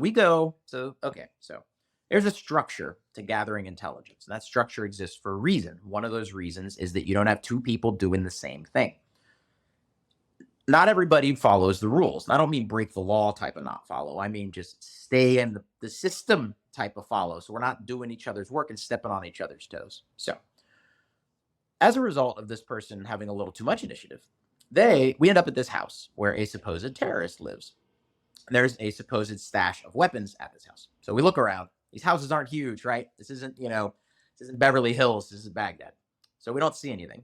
there's a structure to gathering intelligence. And that structure exists for a reason. One of those reasons is that you don't have two people doing the same thing. Not everybody follows the rules. I don't mean break the law type of not follow. I mean just stay in the system type of follow. So we're not doing each other's work and stepping on each other's toes. So as a result of this person having a little too much initiative, we end up at this house where a supposed terrorist lives. There's a supposed stash of weapons at this house. So we look around. These houses aren't huge, right? This isn't Beverly Hills. This is Baghdad. So we don't see anything.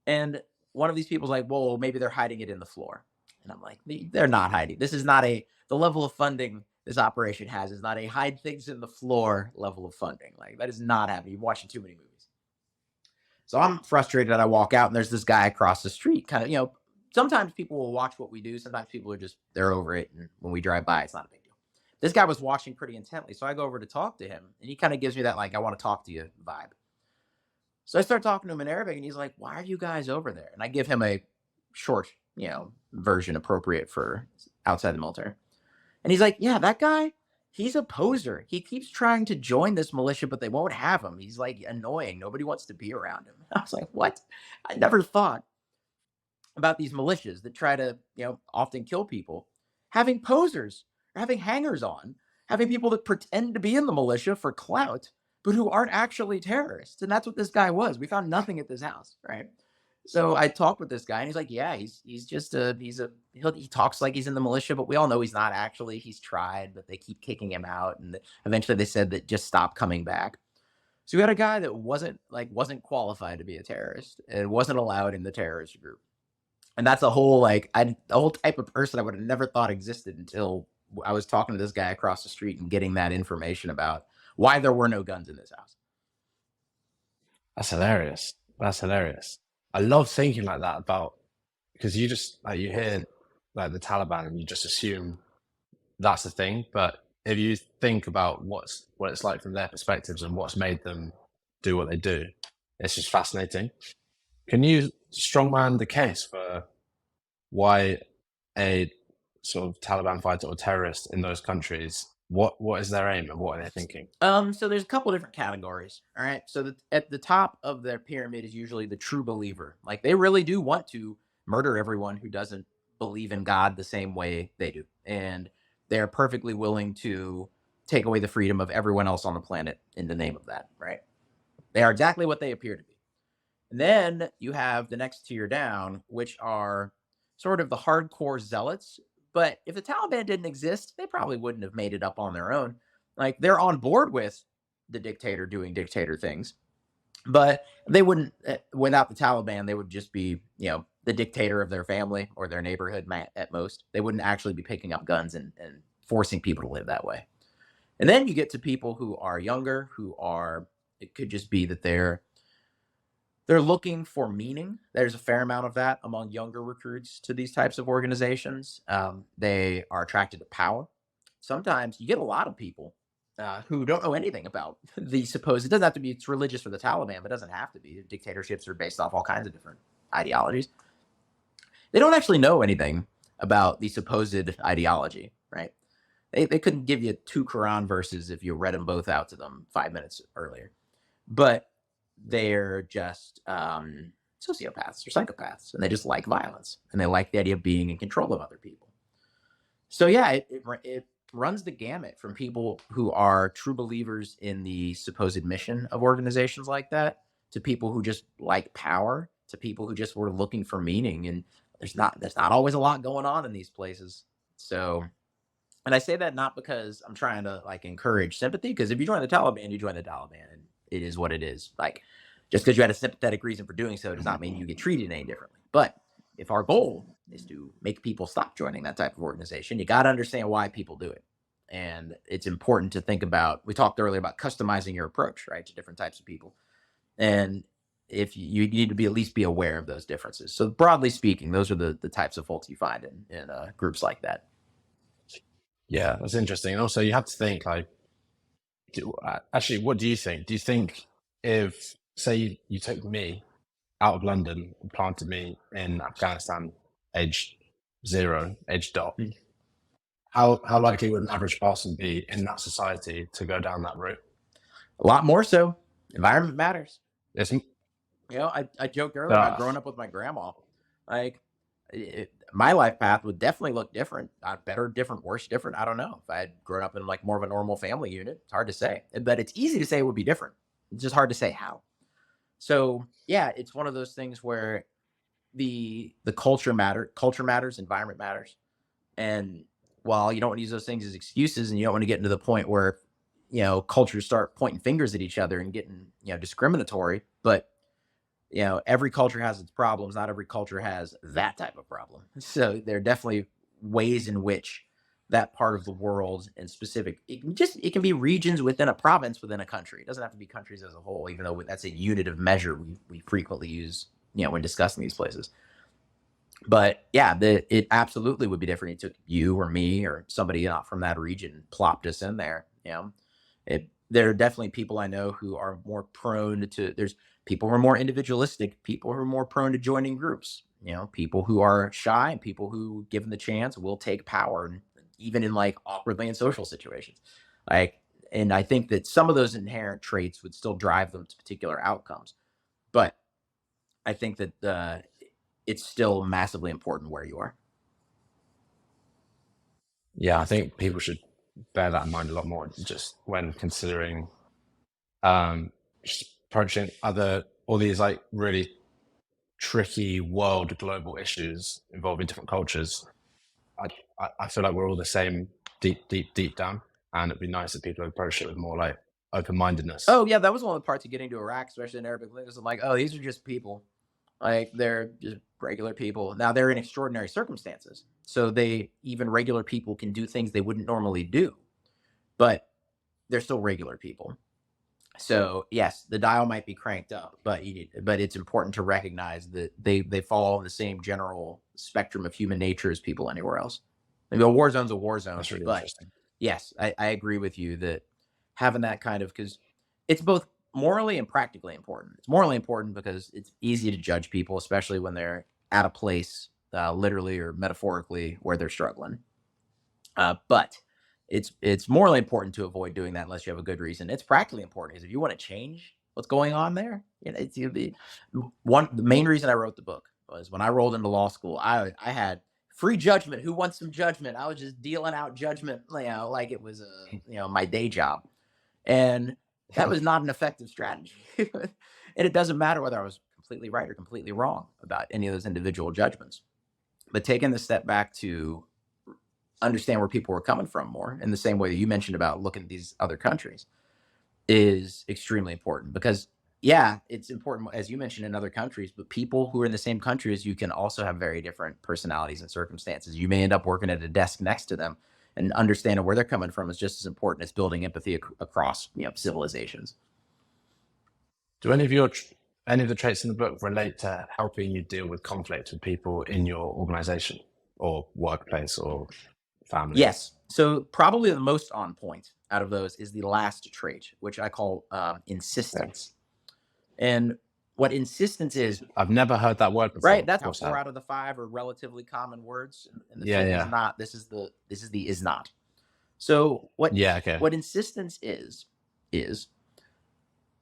And one of these people's like, well, maybe they're hiding it in the floor. And I'm like, they're not hiding. This is not the level of funding this operation has is not a hide things in the floor level of funding. Like, that is not happening. You're watching too many movies. So I'm frustrated that I walk out and there's this guy across the street kind of, sometimes people will watch what we do. Sometimes people they're over it. And when we drive by, it's not a big deal. This guy was watching pretty intently. So I go over to talk to him and he kind of gives me that, like, I want to talk to you vibe. So I start talking to him in Arabic and he's like, why are you guys over there? And I give him a short, version appropriate for outside the military. And he's like, yeah, that guy, he's a poser. He keeps trying to join this militia, but they won't have him. He's like annoying. Nobody wants to be around him. I was like, what? I never thought about these militias that try to, often kill people, having posers, or having hangers on, having people that pretend to be in the militia for clout, but who aren't actually terrorists. And that's what this guy was. We found nothing at this house, right? So I talked with this guy, and he's like, "Yeah, he's just he talks like he's in the militia, but we all know he's not actually. He's tried, but they keep kicking him out, and eventually they said that just stop coming back." So we had a guy that wasn't qualified to be a terrorist and wasn't allowed in the terrorist group. And that's a whole a whole type of person I would have never thought existed until I was talking to this guy across the street and getting that information about why there were no guns in this house. That's hilarious. That's hilarious. I love thinking like that about, because you just like, you hear like the Taliban and you just assume that's the thing. But if you think about what it's like from their perspectives and what's made them do what they do, it's just fascinating. Can you strongman the case for why a sort of Taliban fighter or terrorist in those countries, what is their aim and what are they thinking? So there's a couple different categories. All right. So at the top of their pyramid is usually the true believer. Like they really do want to murder everyone who doesn't believe in God the same way they do. And they're perfectly willing to take away the freedom of everyone else on the planet in the name of that. Right. They are exactly what they appear to be. And then you have the next tier down, which are sort of the hardcore zealots. But if the Taliban didn't exist, they probably wouldn't have made it up on their own. Like they're on board with the dictator doing dictator things, but they wouldn't, without the Taliban, they would just be, the dictator of their family or their neighborhood at most. They wouldn't actually be picking up guns and forcing people to live that way. And then you get to people who are younger, it could just be that they're looking for meaning. There's a fair amount of that among younger recruits to these types of organizations. They are attracted to power. Sometimes you get a lot of people who don't know anything about the supposed. It doesn't have to be it's religious for the Taliban, but it doesn't have to be. Dictatorships are based off all kinds of different ideologies. They don't actually know anything about the supposed ideology, right? They couldn't give you 2 Quran verses if you read them both out to them 5 minutes earlier. But they're just sociopaths or psychopaths, and they just like violence, and they like the idea of being in control of other people. So yeah, it runs the gamut from people who are true believers in the supposed mission of organizations like that, to people who just like power, to people who just were looking for meaning. And there's not always a lot going on in these places. So, and I say that not because I'm trying to encourage sympathy, because if you join the Taliban, you join the Taliban, and it is what it is. Like, just because you had a sympathetic reason for doing so does not mean you get treated any differently. But if our goal is to make people stop joining that type of organization, you got to understand why people do it. And it's important to think about, we talked earlier about customizing your approach, right, to different types of people. And if you need to be at least be aware of those differences. So broadly speaking, those are the types of folks you find in groups like that. Yeah, that's interesting. And also you have to think actually, what do you think? Do you think if, say, you took me out of London and planted me in Afghanistan, age 0, age dot, how likely would an average person be in that society to go down that route? A lot more so. Environment matters. It's, I joked earlier about growing up with my grandma. My life path would definitely look different. Better, different, worse, different. I don't know. If I had grown up in more of a normal family unit, it's hard to say. But it's easy to say it would be different. It's just hard to say how. So yeah, it's one of those things where the culture matters, environment matters. And while you don't want to use those things as excuses, and you don't want to get into the point where cultures start pointing fingers at each other and getting discriminatory, but every culture has its problems. Not every culture has that type of problem. So there are definitely ways in which that part of the world, and specific, it can be regions within a province within a country. It doesn't have to be countries as a whole, even though that's a unit of measure we frequently use when discussing these places. But yeah, it absolutely would be different. It took you or me or somebody not from that region, plopped us in there. There are definitely people I know who are more prone to. There's people who are more individualistic, people who are more prone to joining groups. People who are shy, and people who, given the chance, will take power, and even in awkwardly in social situations. And I think that some of those inherent traits would still drive them to particular outcomes. But I think that it's still massively important where you are. Yeah, I think people should bear that in mind a lot more, just when considering just approaching all these like really tricky world global issues involving different cultures. I feel like we're all the same deep down, and it'd be nice if people approach it with more like open-mindedness. Oh yeah, that was one of the parts of getting to Iraq, especially in Arabic language. I'm like, oh, these are just people. Like they're just regular people. Now they're in extraordinary circumstances, so even regular people can do things they wouldn't normally do, but they're still regular people. So yes, the dial might be cranked up, but it's important to recognize that they fall in the same general spectrum of human nature as people anywhere else. Maybe a war zone's a war zone, That's really but interesting. yes, I agree with you that having that kind of, because it's both morally and practically important. It's morally important because it's easy to judge people, especially when they're at a place, literally or metaphorically, where they're struggling. But it's morally important to avoid doing that unless you have a good reason. It's practically important because if you want to change what's going on there, the main reason I wrote the book was when I rolled into law school, I had free judgment. Who wants some judgment? I was just dealing out judgment, like it was my day job, and that was not an effective strategy. And it doesn't matter whether I was completely right or completely wrong about any of those individual judgments, but taking the step back to understand where people were coming from more in the same way that you mentioned about looking at these other countries is extremely important, because yeah, it's important as you mentioned in other countries, but people who are in the same country as you can also have very different personalities and circumstances. You may end up working at a desk next to them, and understanding where they're coming from is just as important as building empathy across civilizations. Do any of the traits in the book relate to helping you deal with conflict with people in your organization or workplace or family? Yes. So probably the most on point out of those is the last trait, which I call insistence. And what insistence is, I've never heard that word before. right? That's how What's 4 that? out of the 5 are relatively common words, and the Yeah, 5th is yeah. not. This is the is not. So Yeah, okay. what insistence is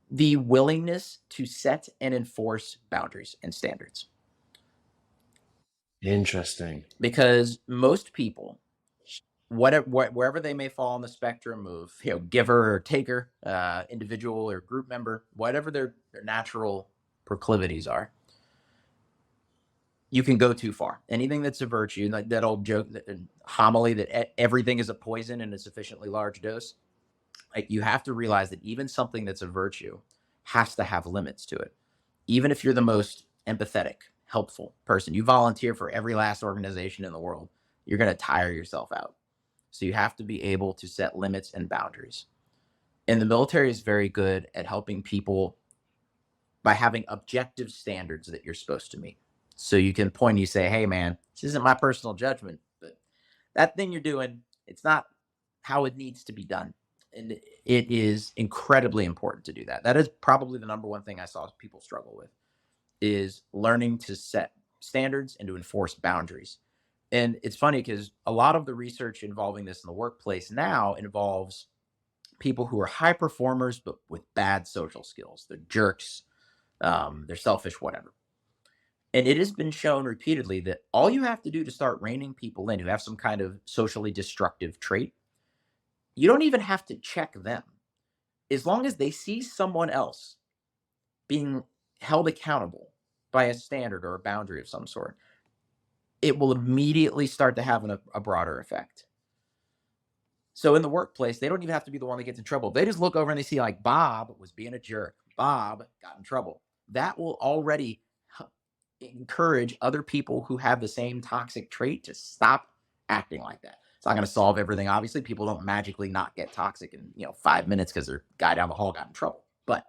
the willingness to set and enforce boundaries and standards. Interesting. Because most people, wherever they may fall on the spectrum of giver or taker, individual or group member, whatever their natural proclivities are, you can go too far. Anything that's a virtue, like that old joke, homily that everything is a poison in a sufficiently large dose. Like, you have to realize that even something that's a virtue has to have limits to it. Even if you're the most empathetic, helpful person, you volunteer for every last organization in the world, you're going to tire yourself out. So you have to be able to set limits and boundaries. And the military is very good at helping people by having objective standards that you're supposed to meet. So you can point and you say, hey, man, this isn't my personal judgment, but that thing you're doing, it's not how it needs to be done. And it is incredibly important to do that. That is probably the number one thing I saw people struggle with, is learning to set standards and to enforce boundaries. And it's funny because a lot of the research involving this in the workplace now involves people who are high performers, but with bad social skills. They're jerks, they're selfish, whatever. And it has been shown repeatedly that all you have to do to start reining people in who have some kind of socially destructive trait, you don't even have to check them. As long as they see someone else being held accountable by a standard or a boundary of some sort, it will immediately start to have a broader effect. So in the workplace, they don't even have to be the one that gets in trouble. They just look over and they see, like, Bob was being a jerk. Bob got in trouble. That will already encourage other people who have the same toxic trait to stop acting like that. It's not going to solve everything. Obviously, people don't magically not get toxic in 5 minutes because their guy down the hall got in trouble. But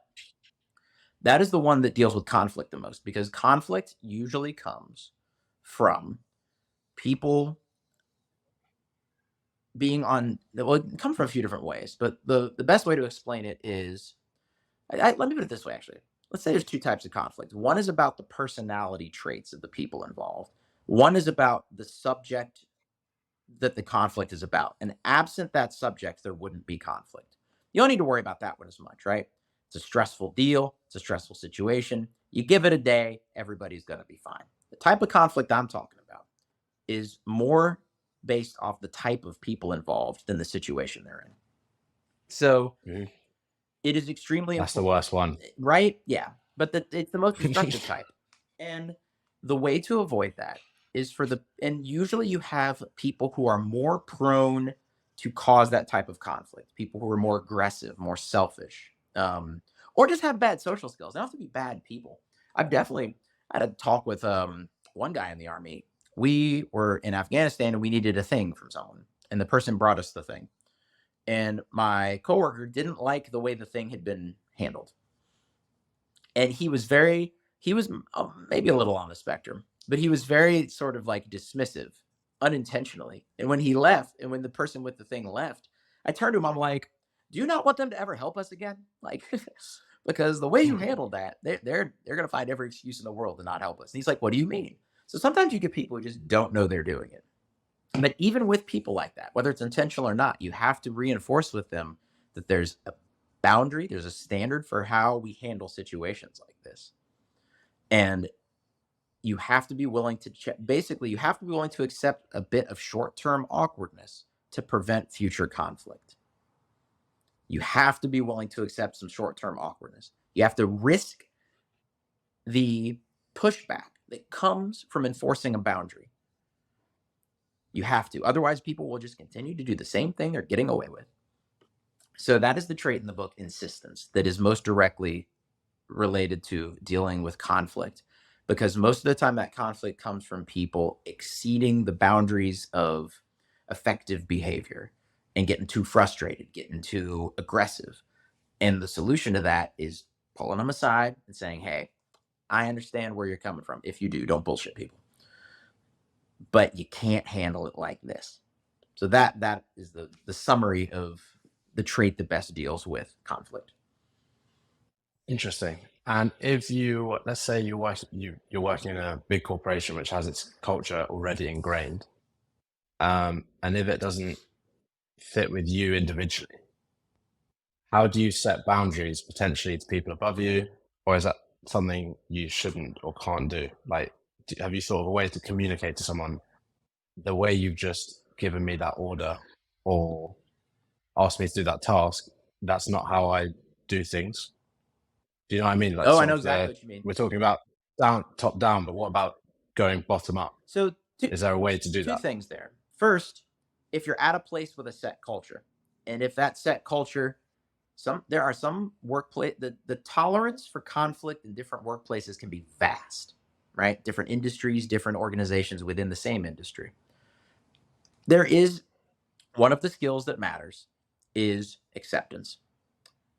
that is the one that deals with conflict the most, because conflict usually comes from people being on, well, it comes from a few different ways, but the best way to explain it is, let me put it this way, actually. Let's say there's 2 types of conflict. One is about the personality traits of the people involved. One is about the subject that the conflict is about. And absent that subject, there wouldn't be conflict. You don't need to worry about that one as much, right? It's a stressful deal. It's a stressful situation. You give it a day, everybody's going to be fine. The type of conflict I'm talking about is more based off the type of people involved than the situation they're in. So it is extremely That's the important, worst one. right? Yeah, but it's the most destructive type. And the way to avoid that is and usually you have people who are more prone to cause that type of conflict, people who are more aggressive, more selfish, or just have bad social skills. They don't have to be bad people. I had a talk with one guy in the army. We were in Afghanistan and we needed a thing from someone, and the person brought us the thing. And my coworker didn't like the way the thing had been handled. And he was maybe a little on the spectrum, but he was very sort of like dismissive unintentionally. And when he left, and when the person with the thing left, I turned to him, I'm like, do you not want them to ever help us again? Like, because the way you handled that, they're going to find every excuse in the world to not help us. And he's like, what do you mean? So sometimes you get people who just don't know they're doing it. But even with people like that, whether it's intentional or not, you have to reinforce with them that there's a boundary, there's a standard for how we handle situations like this. And you have to be willing to basically, you have to be willing to accept a bit of short-term awkwardness to prevent future conflict. You have to be willing to accept some short-term awkwardness. You have to risk the pushback that comes from enforcing a boundary. You have to. Otherwise, people will just continue to do the same thing they're getting away with. So that is the trait in the book, insistence, that is most directly related to dealing with conflict. Because most of the time that conflict comes from people exceeding the boundaries of effective behavior and getting too frustrated, getting too aggressive. And the solution to that is pulling them aside and saying, hey, I understand where you're coming from. If you do, don't bullshit people. But you can't handle it like this. So that is the summary of the trait that best deals with conflict. Interesting. And if you, let's say you're working in a big corporation which has its culture already ingrained, and if it doesn't fit with you individually, how do you set boundaries potentially to people above you, or is that something you shouldn't or can't do? Like, have you thought of a way to communicate to someone the way you've just given me that order or asked me to do that task? That's not how I do things. Do you know what I mean? Like, I know exactly what you mean. We're talking about top down, but what about going bottom up? So is there a way to do that? Two things there. First, if you're at a place with a set culture, and if that set culture, there are some workplace, the tolerance for conflict in different workplaces can be vast, right? Different industries, different organizations within the same industry. There is one of the skills that matters is acceptance.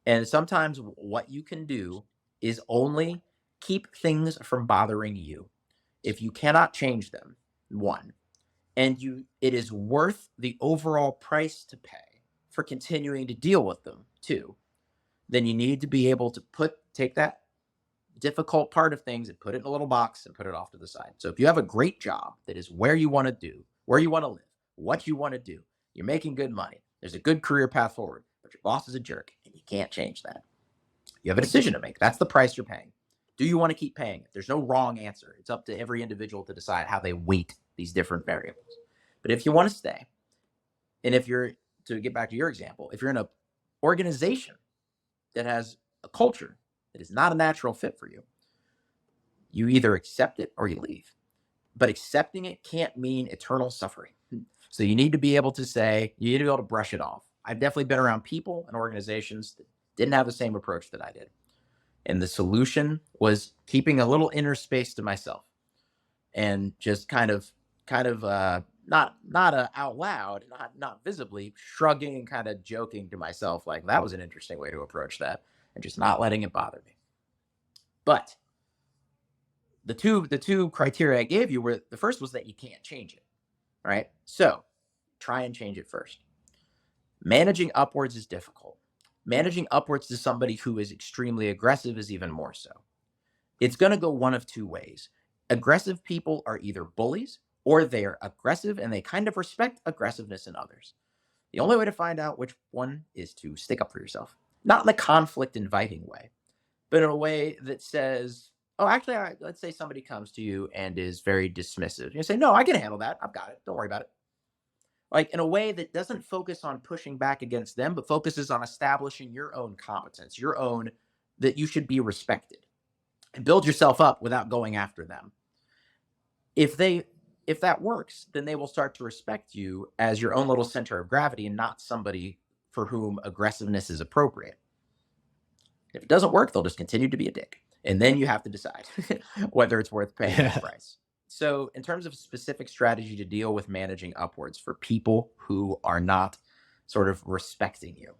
And sometimes what you can do is only keep things from bothering you. If you cannot change them, one, and it is worth the overall price to pay for continuing to deal with them, two, then you need to be able to take that difficult part of things and put it in a little box and put it off to the side. So if you have a great job that is where you want to do, where you want to live, what you want to do, you're making good money, there's a good career path forward, but your boss is a jerk and you can't change that. You have a decision to make. That's the price you're paying. Do you want to keep paying it? There's no wrong answer. It's up to every individual to decide how they weight these different variables. But if you want to stay, and to get back to your example, if you're in an organization that has a culture that is not a natural fit for you, you either accept it or you leave. But accepting it can't mean eternal suffering. So you need to be able to brush it off. I've definitely been around people and organizations that didn't have the same approach that I did. And the solution was keeping a little inner space to myself and just kind of not out loud, not visibly, shrugging and kind of joking to myself, like that was an interesting way to approach that, and just not letting it bother me. But the two criteria I gave you were, the first was that you can't change it, right? So try and change it first. Managing upwards is difficult. Managing upwards to somebody who is extremely aggressive is even more so. It's going to go one of two ways. Aggressive people are either bullies or they are aggressive and they kind of respect aggressiveness in others. The only way to find out which one is to stick up for yourself. Not in a conflict inviting way, but in a way that says, Oh, actually, let's say somebody comes to you and is very dismissive. You say, no, I can handle that. I've got it. Don't worry about it. Like in a way that doesn't focus on pushing back against them, but focuses on establishing your own competence, your own, that you should be respected, and build yourself up without going after them. If they if that works, then they will start to respect you as your own little center of gravity and not somebody for whom aggressiveness is appropriate. If it doesn't work, they'll just continue to be a dick. And then you have to decide whether it's worth paying that Yeah. price. So, in terms of specific strategy to deal with managing upwards for people who are not sort of respecting you,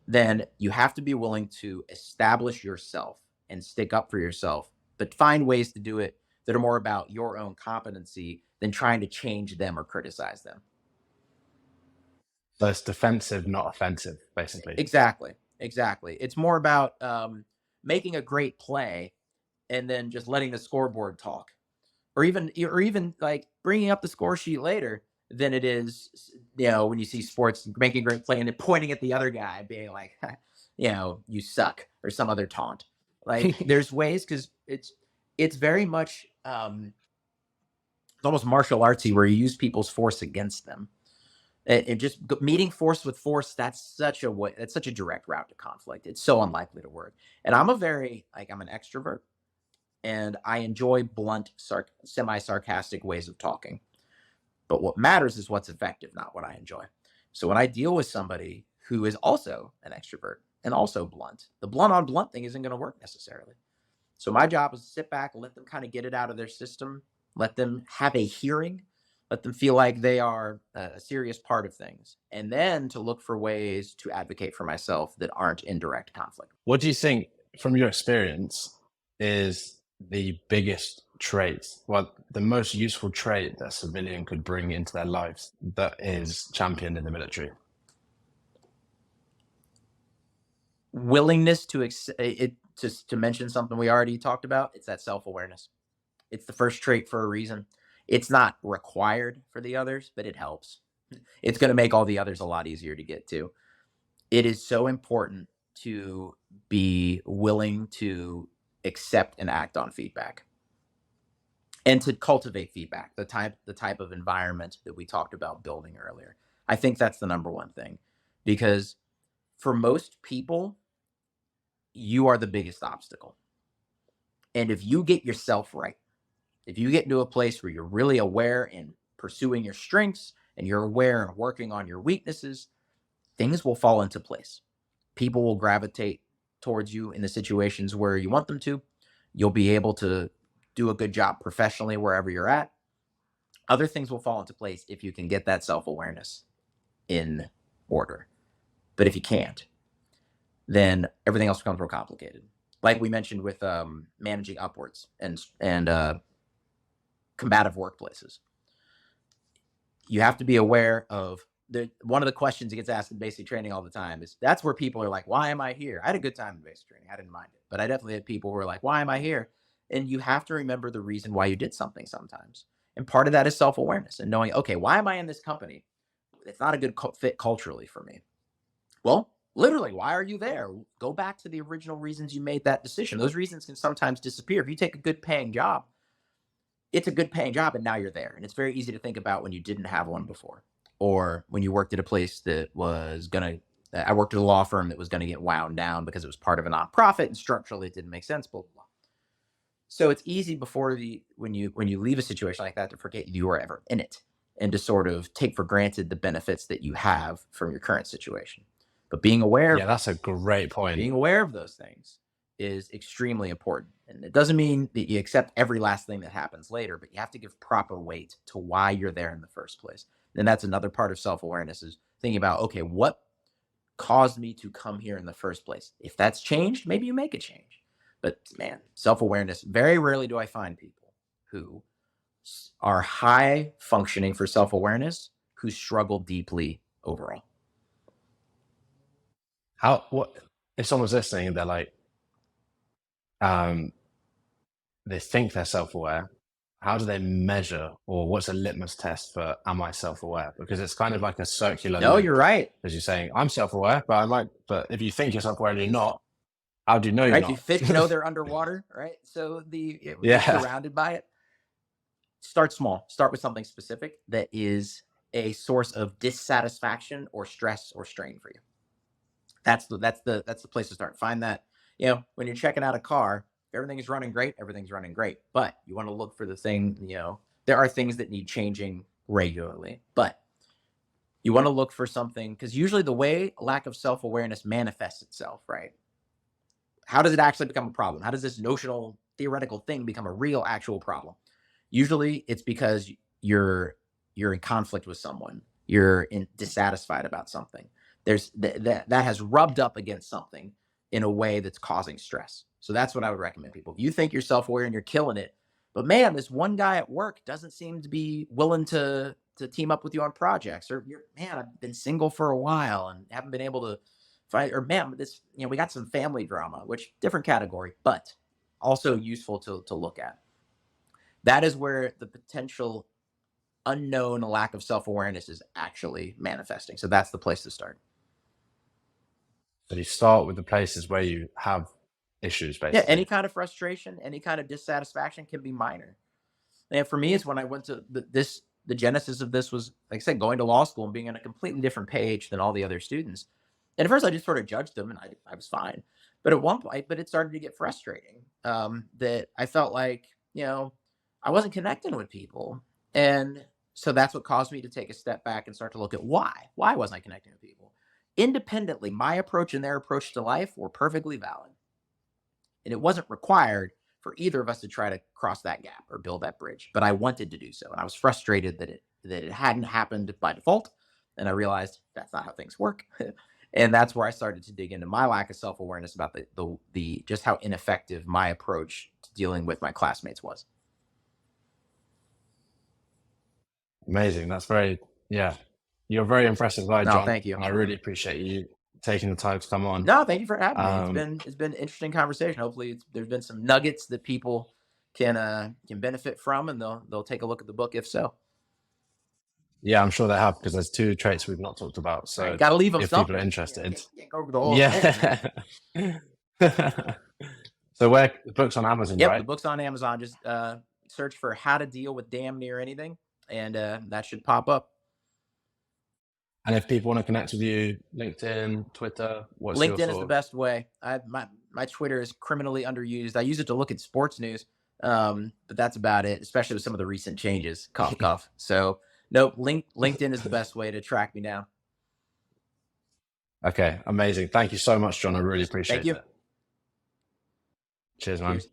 then you have to be willing to establish yourself and stick up for yourself, but find ways to do it that are more about your own competency than trying to change them or criticize them. So it's defensive, not offensive, basically. Exactly. Exactly. It's more about making a great play and then just letting the scoreboard talk, or even like bringing up the score sheet later than it is, when you see sports making a great play and then pointing at the other guy, being like, you suck, or some other taunt. Like there's ways, because it's very much it's almost martial artsy, where you use people's force against them. And just meeting force with force, that's such a direct route to conflict. It's so unlikely to work. And I'm I'm an extrovert, and I enjoy blunt, semi-sarcastic ways of talking. But what matters is what's effective, not what I enjoy. So when I deal with somebody who is also an extrovert and also blunt, the blunt on blunt thing isn't going to work necessarily. So my job is to sit back, let them kind of get it out of their system, let them have a hearing, let them feel like they are a serious part of things, and then to look for ways to advocate for myself that aren't in direct conflict. What do you think, from your experience, is the biggest trait, the most useful trait that a civilian could bring into their lives that is championed in the military? Willingness to mention something we already talked about. It's that self-awareness. It's the first trait for a reason. It's not required for the others, but it helps. It's going to make all the others a lot easier to get to. It is so important to be willing to accept and act on feedback, and to cultivate feedback, the type of environment that we talked about building earlier. I think that's the number one thing, because for most people, you are the biggest obstacle. And if you get yourself right, if you get into a place where you're really aware and pursuing your strengths, and you're aware and working on your weaknesses, things will fall into place. People will gravitate towards you in the situations where you want them to. You'll be able to do a good job professionally wherever you're at. Other things will fall into place if you can get that self-awareness in order. But if you can't, then everything else becomes more complicated. Like we mentioned with managing upwards and combative workplaces. You have to be aware of one of the questions that gets asked in basic training all the time is, that's where people are like, why am I here? I had a good time in basic training. I didn't mind it. But I definitely had people who were like, why am I here? And you have to remember the reason why you did something sometimes. And part of that is self-awareness and knowing, okay, why am I in this company? It's not a good fit culturally for me. Well, literally, why are you there? Go back to the original reasons you made that decision. Those reasons can sometimes disappear. If you take a good paying job, it's a good paying job, and now you're there. And it's very easy to think about when you didn't have one before, or when you worked at a place that was going to, I worked at a law firm that was going to get wound down because it was part of a nonprofit and structurally it didn't make sense, blah, blah, blah. So it's easy when you leave a situation like that to forget you were ever in it, and to sort of take for granted the benefits that you have from your current situation. But being aware, Yeah, that's a great point. being aware of those things is extremely important. And it doesn't mean that you accept every last thing that happens later, but you have to give proper weight to why you're there in the first place. And that's another part of self-awareness, is thinking about, okay, what caused me to come here in the first place? If that's changed, maybe you make a change. But man, self-awareness, very rarely do I find people who are high functioning for self-awareness who struggle deeply overall. What if someone's listening and they're like, they think they're self-aware, how do they measure, or what's a litmus test for, am I self-aware? Because it's kind of like a circular No, loop, you're right. as you're saying, I'm self-aware, but if you think you're self-aware and you're not, How do you know you're right? Do not? fish know they're underwater, right? So they're Yeah. surrounded by it. Start small. Start with something specific that is a source of dissatisfaction or stress or strain for you. That's the place to start. Find that, when you're checking out a car, if everything is running great, everything's running great. But you want to look for the thing, there are things that need changing regularly. But you want to look for something, because usually the way lack of self-awareness manifests itself, right? How does it actually become a problem? How does this notional theoretical thing become a real actual problem? Usually it's because you're in conflict with someone. You're dissatisfied about something. There's that has rubbed up against something in a way that's causing stress. So that's what I would recommend people. If you think you're self-aware and you're killing it, but man, this one guy at work doesn't seem to be willing to team up with you on projects, or man, I've been single for a while and haven't been able to find, or man, this, we got some family drama, which different category, but also useful to look at. That is where the potential unknown lack of self-awareness is actually manifesting. So that's the place to start. So you start with the places where you have issues, Yeah, basically. any kind of frustration, any kind of dissatisfaction can be minor. And for me, it's when I went to the genesis of this was, like I said, going to law school and being on a completely different page than all the other students. And at first I just sort of judged them, and I was fine. But at one point, it started to get frustrating, that I felt like, I wasn't connecting with people. And so that's what caused me to take a step back and start to look at why. Why wasn't I connecting with people? Independently, my approach and their approach to life were perfectly valid. And it wasn't required for either of us to try to cross that gap or build that bridge. But I wanted to do so. And I was frustrated that it hadn't happened by default. And I realized that's not how things work. And that's where I started to dig into my lack of self-awareness about the just how ineffective my approach to dealing with my classmates was. Amazing. That's you're a very impressive guy, No, John. thank you. And I really appreciate you taking the time to come on. No, thank you for having me. It's been an interesting conversation. Hopefully there's been some nuggets that people can benefit from, and they'll take a look at the book if so. Yeah, I'm sure they have, because there's 2 traits we've not talked about. So Right, got to leave them if something. people are interested, can't go over the whole thing. yeah. So where the book's on Amazon, Yep, right? the book's on Amazon. Just search for "How to Deal with Damn Near Anything," and that should pop up. And if people want to connect with you, LinkedIn, Twitter, what's your LinkedIn is the best way. My Twitter is criminally underused. I use it to look at sports news, but that's about it. Especially with some of the recent changes. Cough, cough. So nope. LinkedIn is the best way to track me down. Okay, amazing. Thank you so much, John. I really appreciate Thank you. it. Cheers, man. Cheers.